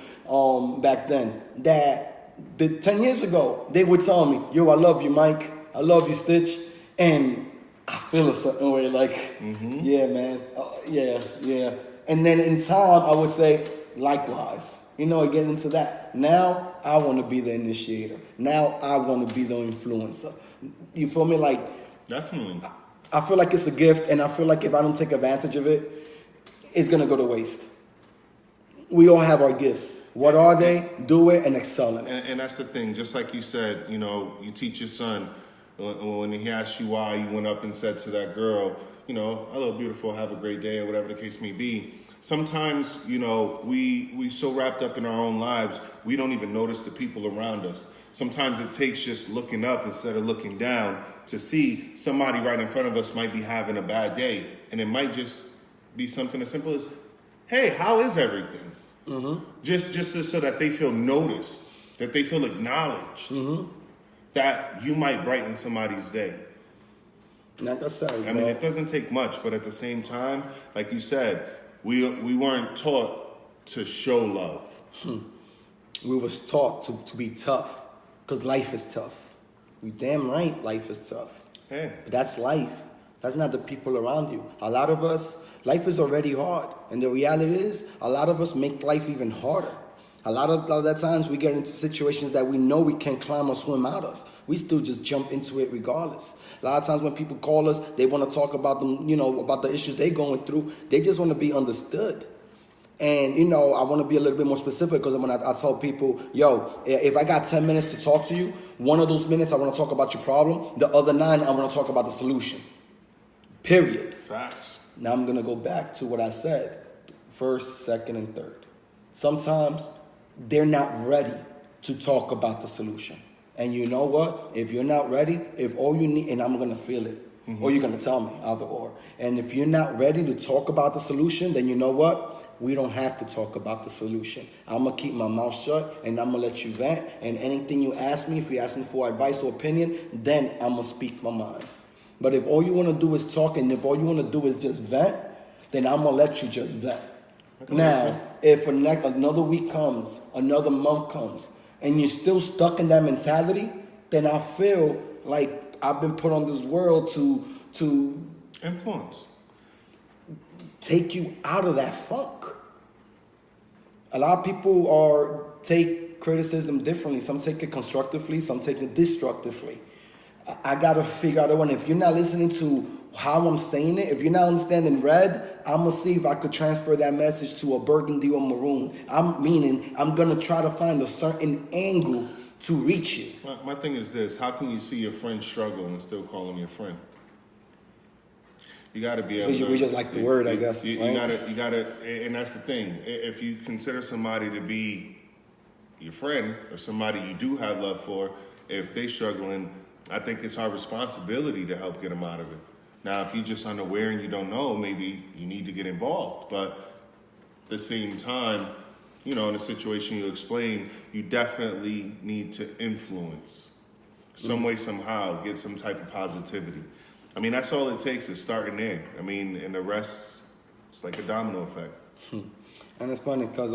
back then, that 10 years ago, they would tell me, yo, I love you, Mike. I love you, Stitch. And I feel a certain way, like, yeah, man, yeah. And then in time, I would say, likewise, get into that. Now, I want to be the initiator. Now, I want to be the influencer. You feel me? Like, definitely. I feel like it's a gift, and I feel like if I don't take advantage of it, it's going to go to waste. We all have our gifts. What are they? Do it and excel in it. And that's the thing. Just like you said, you teach your son. When he asked you why, you went up and said to that girl, hello, beautiful, have a great day, or whatever the case may be. Sometimes, we so wrapped up in our own lives, we don't even notice the people around us. Sometimes it takes just looking up instead of looking down to see somebody right in front of us might be having a bad day. And it might just be something as simple as, hey, how is everything? Just so that they feel noticed, that they feel acknowledged. That you might brighten somebody's day. Like I said, I mean, it doesn't take much, but at the same time, like you said, we weren't taught to show love. We was taught to be tough, because life is tough. We damn right life is tough. Yeah. But that's life. That's not the people around you. A lot of us, life is already hard. And the reality is, a lot of us make life even harder. A lot of the times we get into situations that we know we can't climb or swim out of. We still just jump into it regardless. A lot of times when people call us, they want to talk about them, about the issues they're going through. They just want to be understood. And, I want to be a little bit more specific, because when I tell people, yo, if I got 10 minutes to talk to you, one of those minutes I want to talk about your problem. The other 9, I want to talk about the solution. Period. Facts. Now I'm going to go back to what I said. First, second, and third. Sometimes they're not ready to talk about the solution. And you know what? If you're not ready, if all you need, and I'm going to feel it, or you're going to tell me, either or. And if you're not ready to talk about the solution, then you know what? We don't have to talk about the solution. I'm going to keep my mouth shut, and I'm going to let you vent. And anything you ask me, if you're asking for advice or opinion, then I'm going to speak my mind. But if all you want to do is talk, and if all you want to do is just vent, then I'm going to let you just vent. Now, if another week comes, another month comes, and you're still stuck in that mentality, then I feel like I've been put on this world to influence, take you out of that funk. A lot of people take criticism differently. Some take it constructively, some take it destructively. I gotta figure out a one. If you're not listening to how I'm saying it, if you're not understanding red, I'm gonna see if I could transfer that message to a burgundy or maroon. I'm gonna try to find a certain angle to reach you. My thing is this: how can you see your friend struggle and still call him your friend? You got to be able to. We just like the word, I guess. You gotta, and that's the thing. If you consider somebody to be your friend or somebody you do have love for, if they struggling, I think it's our responsibility to help get them out of it. Now, if you're just unaware and you don't know, maybe you need to get involved. But at the same time, in a situation you explain, you definitely need to influence some way, somehow, get some type of positivity. I mean, that's all it takes is starting there. I mean, and the rest, it's like a domino effect. And it's funny because,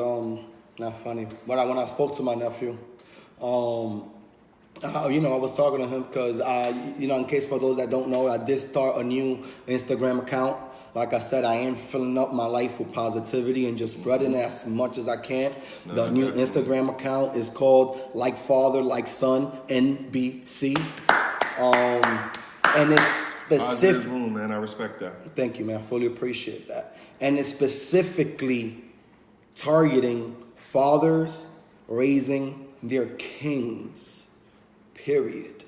not funny, when I spoke to my nephew, I was talking to him because, in case for those that don't know, I did start a new Instagram account. Like I said, I am filling up my life with positivity and just spreading it as much as I can. The new Instagram account is called Like Father, Like Son, NBC. And it's specific. Room, man. I respect that. Thank you, man. I fully appreciate that. And it's specifically targeting fathers raising their kings. Period.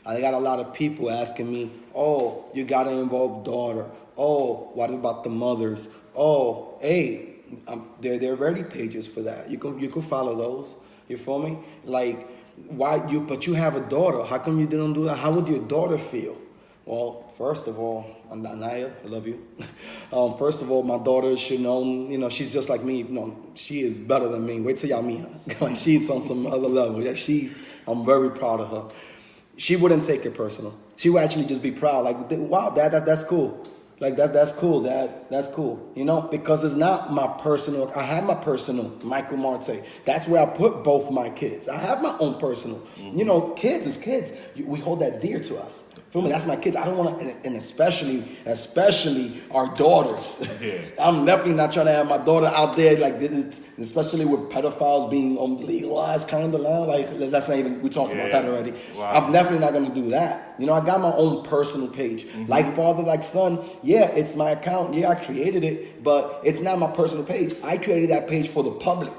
I got a lot of people asking me, "Oh, you got to involve daughter. Oh, what about the mothers? Oh, hey, there are ready pages for that. You can follow those. You feel me? Like, but you have a daughter. How come you didn't do that? How would your daughter feel?" Well, first of all, Anaya, I love you. First of all, my daughter should know, she's just like me. She is better than me. Wait till y'all meet her. Like, she's on some other level. I'm very proud of her. She wouldn't take it personal. She would actually just be proud. Like, wow, Dad, that's cool. Like, that's cool, Dad. That's cool. Because it's not my personal. I have my personal, Michael Marte. That's where I put both my kids. I have my own personal. Mm-hmm. Kids is kids. We hold that dear to us. Feel me? That's my kids. I don't want to, and especially our daughters. Yeah. I'm definitely not trying to have my daughter out there like this, especially with pedophiles being legalized kind of now. Like, that's not even, we talked about that already. Wow. I'm definitely not going to do that. I got my own personal page. Mm-hmm. Like Father, Like Son. Yeah, it's my account. Yeah, I created it, but it's not my personal page. I created that page for the public.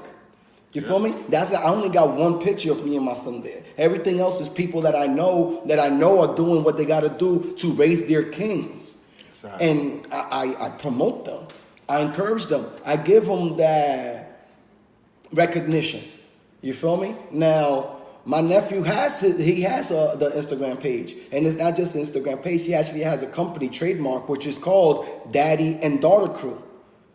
You feel me? I only got one picture of me and my son there. Everything else is people that I know are doing what they got to do to raise their kings. Exactly. And I promote them. I encourage them. I give them that recognition. You feel me? Now, my nephew has the Instagram page. And it's not just an Instagram page. He actually has a company trademark, which is called Daddy and Daughter Crew.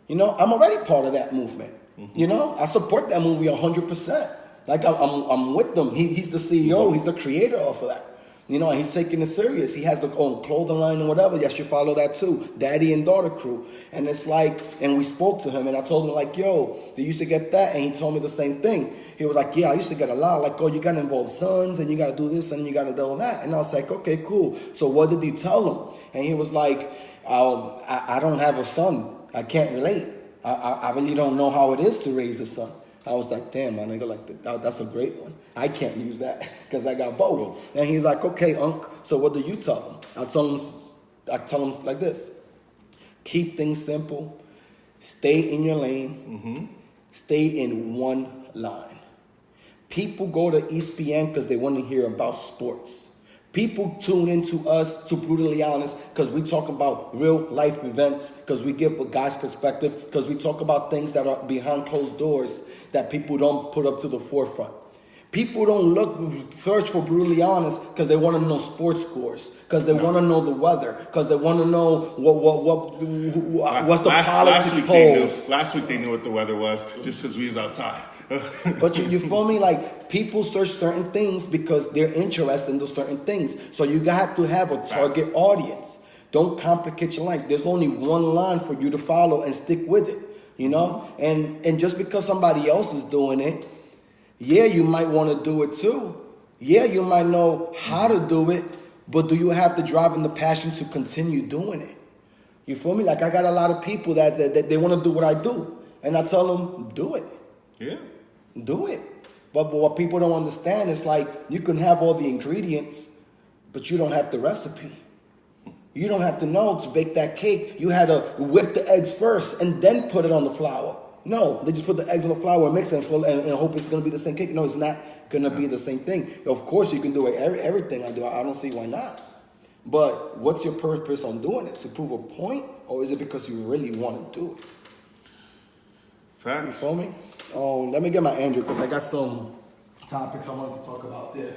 I'm already part of that movement. Mm-hmm. I support that movie 100%. Like, I'm with them. He's the CEO. He's the creator of that. And he's taking it serious. He has the own clothing line and whatever. Yes, you follow that too. Daddy and Daughter Crew. And it's like, and we spoke to him and I told him like, yo, they used to get that. And he told me the same thing. He was like, yeah, I used to get a lot. Like, oh, you got to involve sons and you got to do this and you got to do that. And I was like, okay, cool. So what did he tell him? And he was like, I don't have a son. I can't relate. I really don't know how it is to raise a son. I was like, damn, my nigga, like that's a great one. I can't use that because I got both. And he's like, okay, Unc, so what do you tell him? I tell him like this. Keep things simple. Stay in your lane. Mm-hmm. Stay in one line. People go to ESPN because they want to hear about sports. People tune into us, to Brutally Honest, because we talk about real life events, because we give a guy's perspective, because we talk about things that are behind closed doors that people don't put up to the forefront. People don't search for Brutally Honest because they want to know sports scores, because they want to know the weather, because they want to know what's the policy polls. Last week they knew what the weather was just because we was outside. But you feel me? Like, people search certain things because they're interested in those certain things. So you got to have a target audience. Don't complicate your life. There's only one line for you to follow and stick with it, And just because somebody else is doing it, yeah, you might want to do it too. Yeah, you might know how to do it, but do you have the drive and the passion to continue doing it? You feel me? Like, I got a lot of people that they want to do what I do. And I tell them, do it. Yeah. Do it. But what people don't understand is like you can have all the ingredients, but you don't have the recipe. You don't have to know to bake that cake. You had to whip the eggs first and then put it on the flour. No, they just put the eggs on the flour and mix it and hope it's going to be the same cake. No, it's not going to be the same thing. Of course, you can do everything I do. I don't see why not. But what's your purpose on doing it? To prove a point? Or is it because you really want to do it? Facts. You feel me? Let me get my Andrew because I got some topics I wanted to talk about there.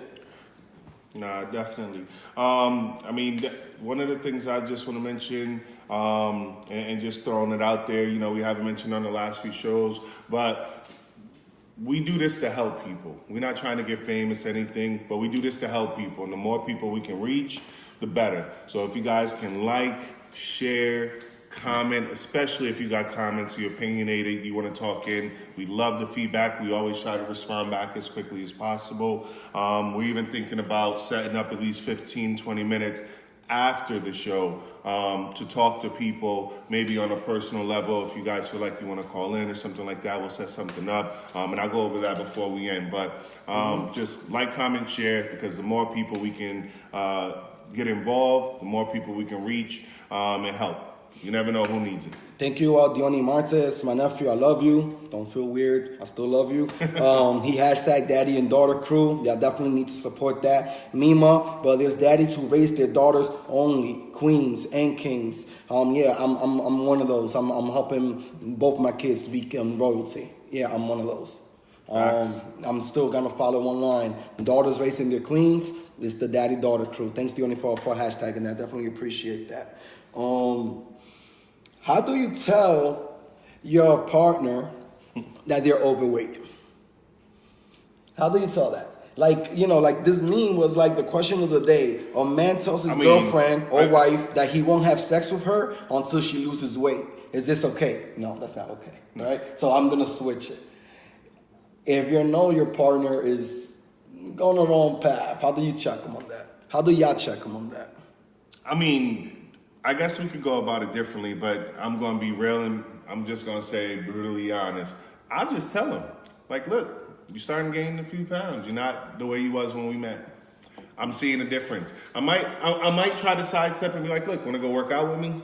Nah, definitely. I mean, one of the things I just want to mention, and just throwing it out there, you know, we haven't mentioned on the last few shows, but we do this to help people. We're not trying to get famous or anything, but we do this to help people. And the more people we can reach, the better. So if you guys can like, share, comment, especially if you got comments, you're opinionated, you want to talk in. We love the feedback. We always try to respond back as quickly as possible. We're even thinking about setting up at least 15, 20 minutes after the show to talk to people, maybe on a personal level. If you guys feel like you want to call in or something like that, we'll set something up. And I'll go over that before we end. But just like, comment, share, because the more people we can get involved, the more people we can reach and help. You never know who needs it. Thank you, Diony Martes, my nephew. I love you. Don't feel weird. I still love you. He hashtag daddy and daughter crew. Y'all definitely need to support that. Mima, but there's daddies who raise their daughters only, queens and kings. Yeah, I'm one of those. I'm helping both my kids to become royalty. Yeah, I'm one of those. I'm still gonna follow one line. Daughters racing their queens. It's the daddy daughter crew. Thanks, Diony, for hashtagging that. Definitely appreciate that. How do you tell your partner that they're overweight? How do you tell that? Like, you know, like this meme was like the question of the day. A man tells his girlfriend or wife that he won't have sex with her until she loses weight. Is this okay? No, that's not okay. All right? So I'm going to switch it. If you know your partner is going the wrong path, how do you check them on that? How do y'all check them on that? I mean, I guess we could go about it differently, but I'm going to be real and I'm just going to say brutally honest. I'll just tell him, like, look, you're starting to gain a few pounds. You're not the way you was when we met. I'm seeing a difference. I might try to sidestep and be like, look, want to go work out with me?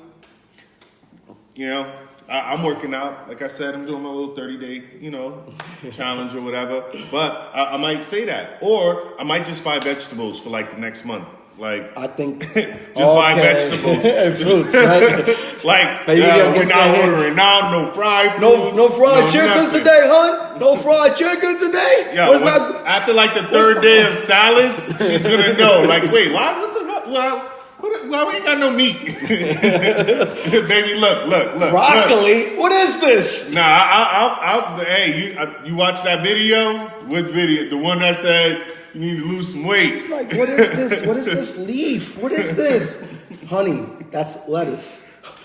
You know, I'm working out. Like I said, I'm doing my little 30-day, you know, challenge or whatever. But I might say that. Or I might just buy vegetables for like the next month. Like, I think just buy vegetables and fruits, right? Like, we're not ordering now. No fried foods. No fried chicken today, hun. No fried chicken today. Yeah, after like the third day of salads, she's gonna know. Like, wait, why? What the hell? Why we ain't got no meat? Baby, look. Broccoli? What is this? Nah, hey, you watch that video? What video? The one that said you need to lose some weight. It's like, what is this? What is this leaf? What is this? Honey, that's lettuce.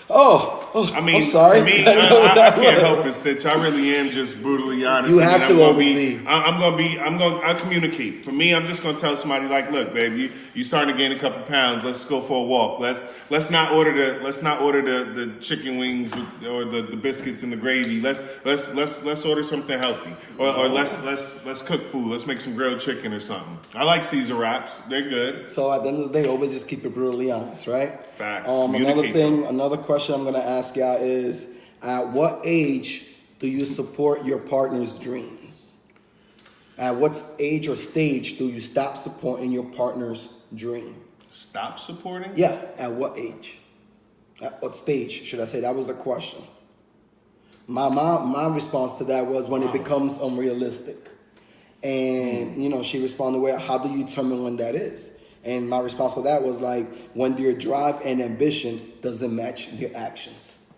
I mean, I'm sorry. For me, I can't help it, Stitch. I really am just brutally honest. You have to always be. I'll communicate. For me, I'm just gonna tell somebody like, look, baby, you starting to gain a couple pounds. Let's go for a walk. Let's not order the chicken wings or the biscuits and the gravy. Let's order something healthy. Or let's cook food. Let's make some grilled chicken or something. I like Caesar wraps. They're good. So at the end of the day, always just keep it brutally honest, right? Facts. Another question I'm gonna ask y'all is, at what age do you support your partner's dreams? At what age or stage do you stop supporting your partner's dream? Stop supporting? Yeah, at what age? At what stage, should I say? That was the question. My response to that was when it becomes unrealistic. And, you know, she responded with, how do you determine when that is? And my response to that was like, when your drive and ambition doesn't match your actions.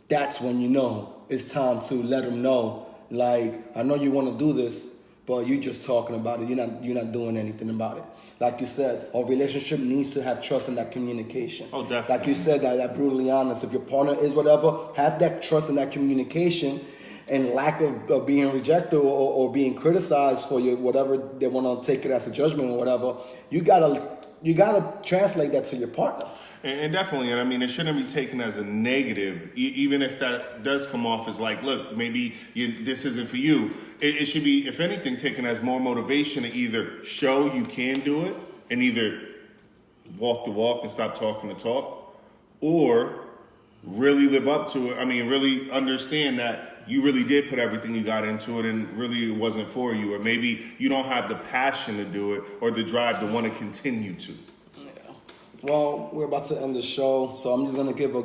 That's when you know it's time to let them know, like, I know you want to do this, but you're just talking about it. You're not doing anything about it. Like you said, our relationship needs to have trust in that communication. Oh, definitely. Like you said, that brutally honest. If your partner is whatever, have that trust in that communication. And lack of being rejected or being criticized for your whatever they want to take it as a judgment or whatever, you gotta you gotta translate that to your partner. And definitely, and I mean, it shouldn't be taken as a negative, even if that does come off as like, look, maybe this isn't for you. It should be, if anything, taken as more motivation to either show you can do it and either walk the walk and stop talking the talk, or really live up to it. I mean, really understand that you really did put everything you got into it and really it wasn't for you. Or maybe you don't have the passion to do it or the drive to want to continue to. Well, we're about to end the show, so I'm just going to give a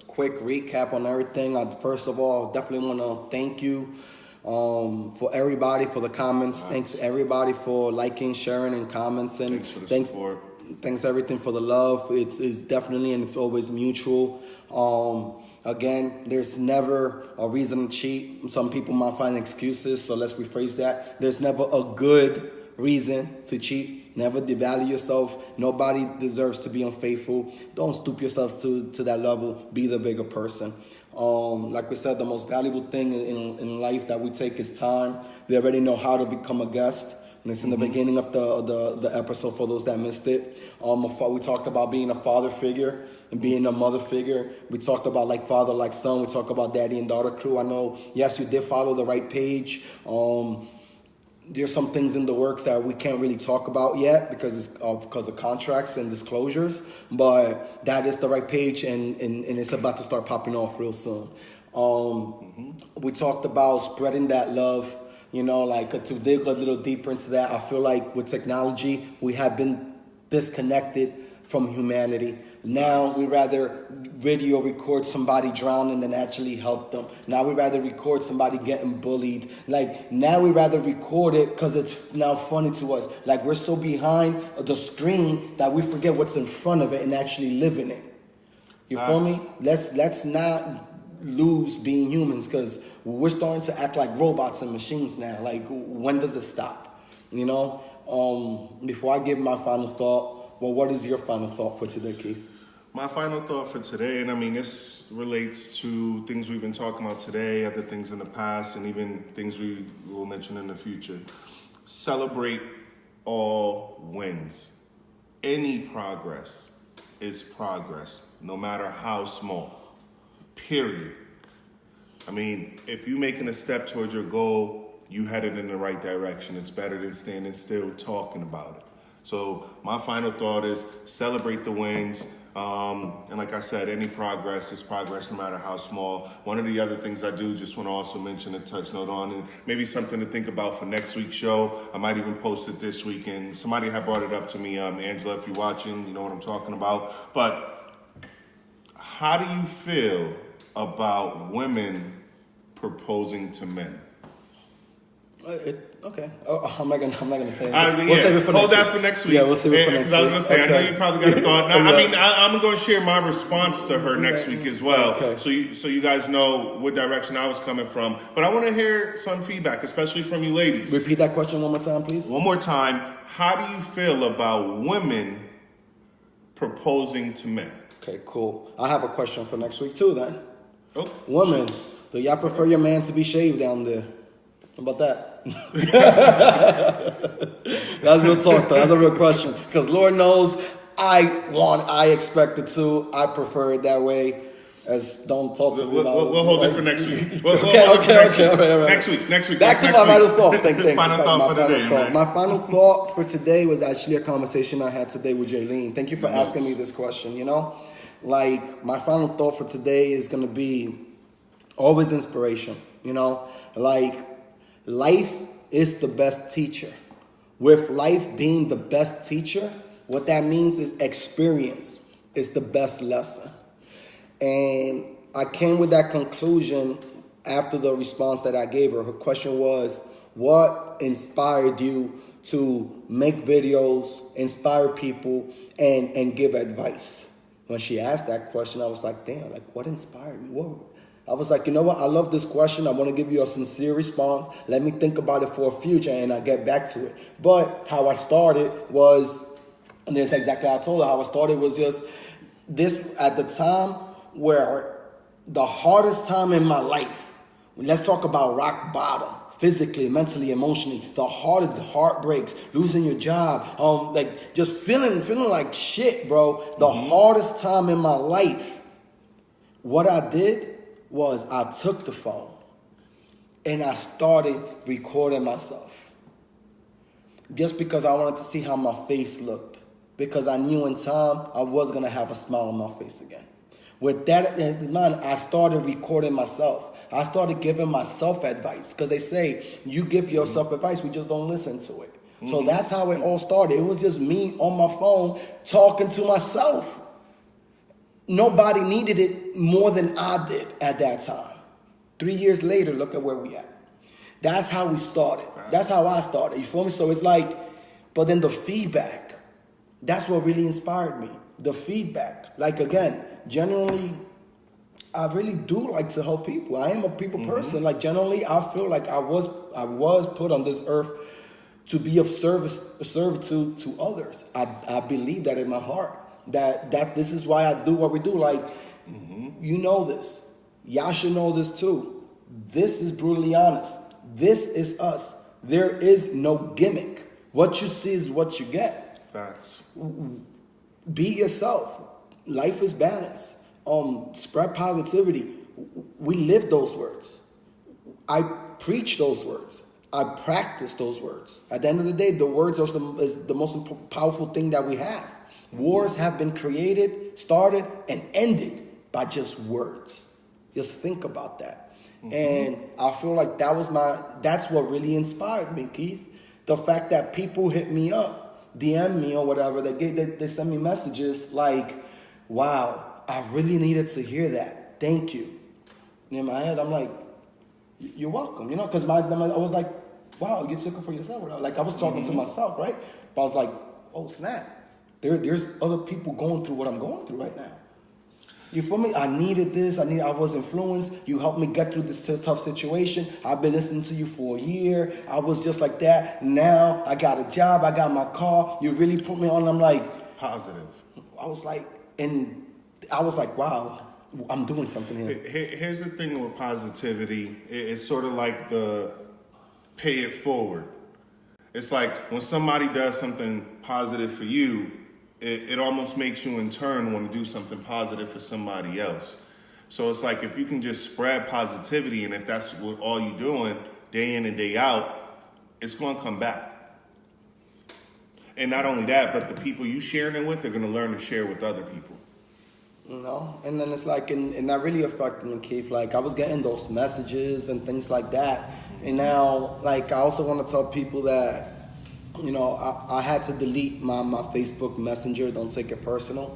quick recap on everything. First of all, definitely want to thank you for everybody for the comments. Thanks everybody for liking, sharing, and commenting. Thanks for the support. Thanks everything for the love. It's definitely, and it's always mutual. Again, there's never a reason to cheat. Some people might find excuses, so let's rephrase that. There's never a good reason to cheat. Never devalue yourself. Nobody deserves to be unfaithful. Don't stoop yourself to that level. Be the bigger person. Like we said, the most valuable thing in life that we take is time. We already know how to become a guest. And it's in the beginning of the episode for those that missed it. We talked about being a father figure and being a mother figure. We talked about like father, like son. We talked about daddy and daughter crew. I know, yes, you did follow the right page. There's some things in the works that we can't really talk about yet because of contracts and disclosures, but that is the right page and it's about to start popping off real soon. We talked about spreading that love, like to dig a little deeper into that. I feel like with technology, we have been disconnected from humanity. Now we rather video record somebody drowning than actually help them. Now we rather record somebody getting bullied. Like now we rather record it because it's now funny to us. Like we're so behind the screen that we forget what's in front of it and actually living it. You feel me? Let's not lose being humans because we're starting to act like robots and machines now. Like when does it stop? Before I give my final thought, well, what is your final thought for today, Keith? My final thought for today, and I mean, this relates to things we've been talking about today, other things in the past, and even things we will mention in the future. Celebrate all wins. Any progress is progress, no matter how small. Period. I mean, if you're making a step towards your goal, you headed in the right direction. It's better than standing still talking about it. So my final thought is celebrate the wins. And like I said, any progress is progress, no matter how small. One of the other things I do just want to also mention a touch note on, and maybe something to think about for next week's show. I might even post it this week. And somebody had brought it up to me, Angela, if you're watching, you know what I'm talking about. But how do you feel about women proposing to men? Okay. I'm not gonna say anything. We'll save it for Hold that for next week. Yeah, we'll save it for next week. Because I was gonna say, I know you probably got a thought. Now, I mean, I'm gonna share my response to her next week as well. Okay. So you guys know what direction I was coming from. But I want to hear some feedback, especially from you ladies. Repeat that question one more time, please. One more time. How do you feel about women proposing to men? Okay, cool. I have a question for next week too. Then, women, do y'all prefer your man to be shaved down there? How about that? That's real talk, though. That's a real question. Because Lord knows, I expect it to. I prefer it that way. Don't talk to me about. We'll hold it for next week. Okay. All right. Next week. Back to my final thought. Thanks. Final thought for today, man. My final thought for today was actually a conversation I had today with Jaylene. Thank you for asking me this question. Like my final thought for today is gonna be always inspiration. Like. Life is the best teacher. With life being the best teacher, what that means is experience is the best lesson. And I came with that conclusion after the response that I gave her. Her question was, what inspired you to make videos, inspire people, and give advice? When she asked that question, I was like, damn, like what inspired me? I was like, you know what? I love this question. I want to give you a sincere response. Let me think about it for a future and I'll get back to it. But how I started was, and that's exactly how I told her, how I started was just this at the time where the hardest time in my life, let's talk about rock bottom physically, mentally, emotionally. The hardest heartbreaks, losing your job, like just feeling like shit, bro. The hardest time in my life. What I did was I took the phone and I started recording myself. Just because I wanted to see how my face looked. Because I knew in time I was going to have a smile on my face again. With that in mind, I started recording myself. I started giving myself advice. Because they say, you give yourself advice, we just don't listen to it. So that's how it all started. It was just me on my phone talking to myself. Nobody needed it more than I did at that time. 3 years later, look at where we at. That's how we started. That's how I started. You feel me? So it's like, but then the feedback, that's what really inspired me. The feedback. Like again, generally, I really do like to help people. I am a people person. Like generally, I feel like I was put on this earth to be of servitude to others. I believe that in my heart. That this is why I do what we do. Like, you know this. Y'all should know this too. This is brutally honest. This is us. There is no gimmick. What you see is what you get. Facts. Be yourself. Life is balance. Spread positivity. We live those words. I preach those words. I practice those words. At the end of the day, the words is the most powerful thing that we have. Wars have been created, started, and ended by just words. Just think about that. And I feel like that's what really inspired me, Keith. The fact that people hit me up, DM me or whatever, they send me messages like, wow, I really needed to hear that. Thank you. And in my head, I'm like, you're welcome, because I was like, wow, you took it for yourself. Like I was talking to myself, right? But I was like, oh snap. There's other people going through what I'm going through right now. You feel me? I needed this. I was influenced. You helped me get through this tough situation. I've been listening to you for a year. I was just like that. Now I got a job. I got my car. You really put me on. I'm like positive. I was like, wow, I'm doing something here. Here's the thing with positivity. It's sort of like the pay it forward. It's like when somebody does something positive for you, it almost makes you in turn want to do something positive for somebody else. So it's like if you can just spread positivity, and if that's what all you're doing day in and day out, it's going to come back. And not only that, but the people you sharing it with, they're going to learn to share with other people. And then it's like, and that really affected me, Keith. Like I was getting those messages and things like that. And now, like I also want to tell people that, I had to delete my Facebook Messenger. Don't take it personal.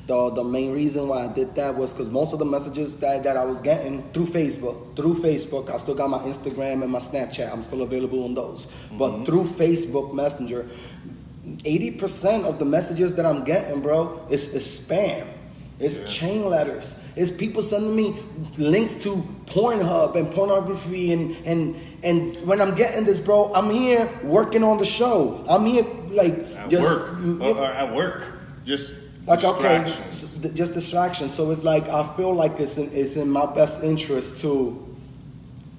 The main reason why I did that was because most of the messages that I was getting through Facebook, I still got my Instagram and my Snapchat. I'm still available on those. But through Facebook Messenger, 80% of the messages that I'm getting, bro, is spam. It's chain letters. It's people sending me links to Pornhub and pornography and when I'm getting this, bro, I'm here working on the show. I'm here at work. Just like distractions. Okay, just distractions. So it's like I feel like it's in my best interest to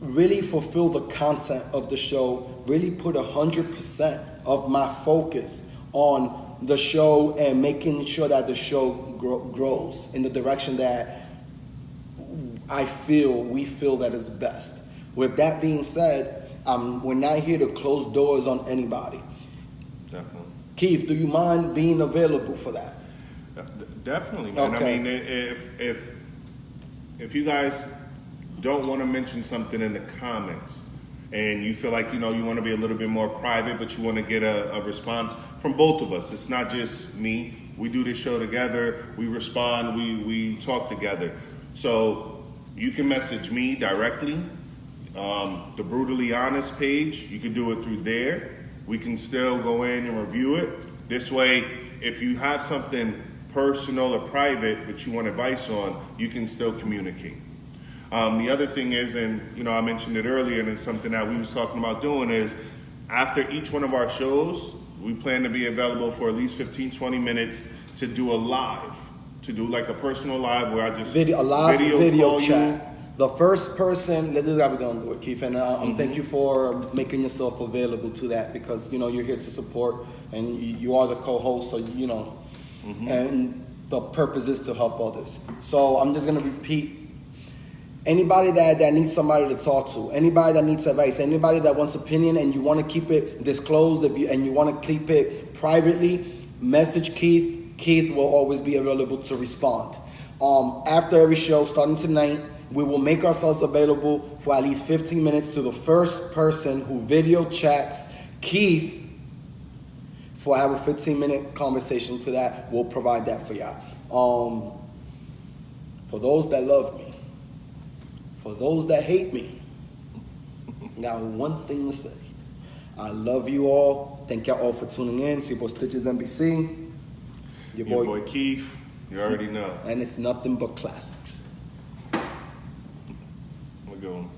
really fulfill the content of the show. Really put 100% of my focus on the show and making sure that the show grows in the direction that we feel that is best. With that being said, we're not here to close doors on anybody. Definitely. Keith, do you mind being available for that? Definitely, man. Okay. I mean, if you guys don't want to mention something in the comments and you feel like, you want to be a little bit more private, but you want to get a response from both of us. It's not just me. We do this show together. We respond. We talk together. So you can message me directly. The Brutally Honest page, you can do it through there. We can still go in and review it. This way, if you have something personal or private that you want advice on, you can still communicate. The other thing is, and I mentioned it earlier, and it's something that we was talking about doing, is after each one of our shows, we plan to be available for at least 15, 20 minutes to do a live, to do like a personal live where I just video call chat. The first person, this is how we're gonna do it, Keith, and thank you for making yourself available to that, because you're here to support, and you are the co-host, so and the purpose is to help others. So I'm just gonna repeat. Anybody that needs somebody to talk to, anybody that needs advice, anybody that wants opinion, and you want to keep it disclosed, and you want to keep it privately, message Keith. Keith will always be available to respond. After every show, starting tonight, we will make ourselves available for at least 15 minutes to the first person who video chats Keith for have a 15-minute conversation to that. We'll provide that for y'all. For those that love me, for those that hate me, got one thing to say. I love you all. Thank y'all all for tuning in. See boy Stitches NBC. Your boy Keith. You already know. And it's nothing but classics. We're going.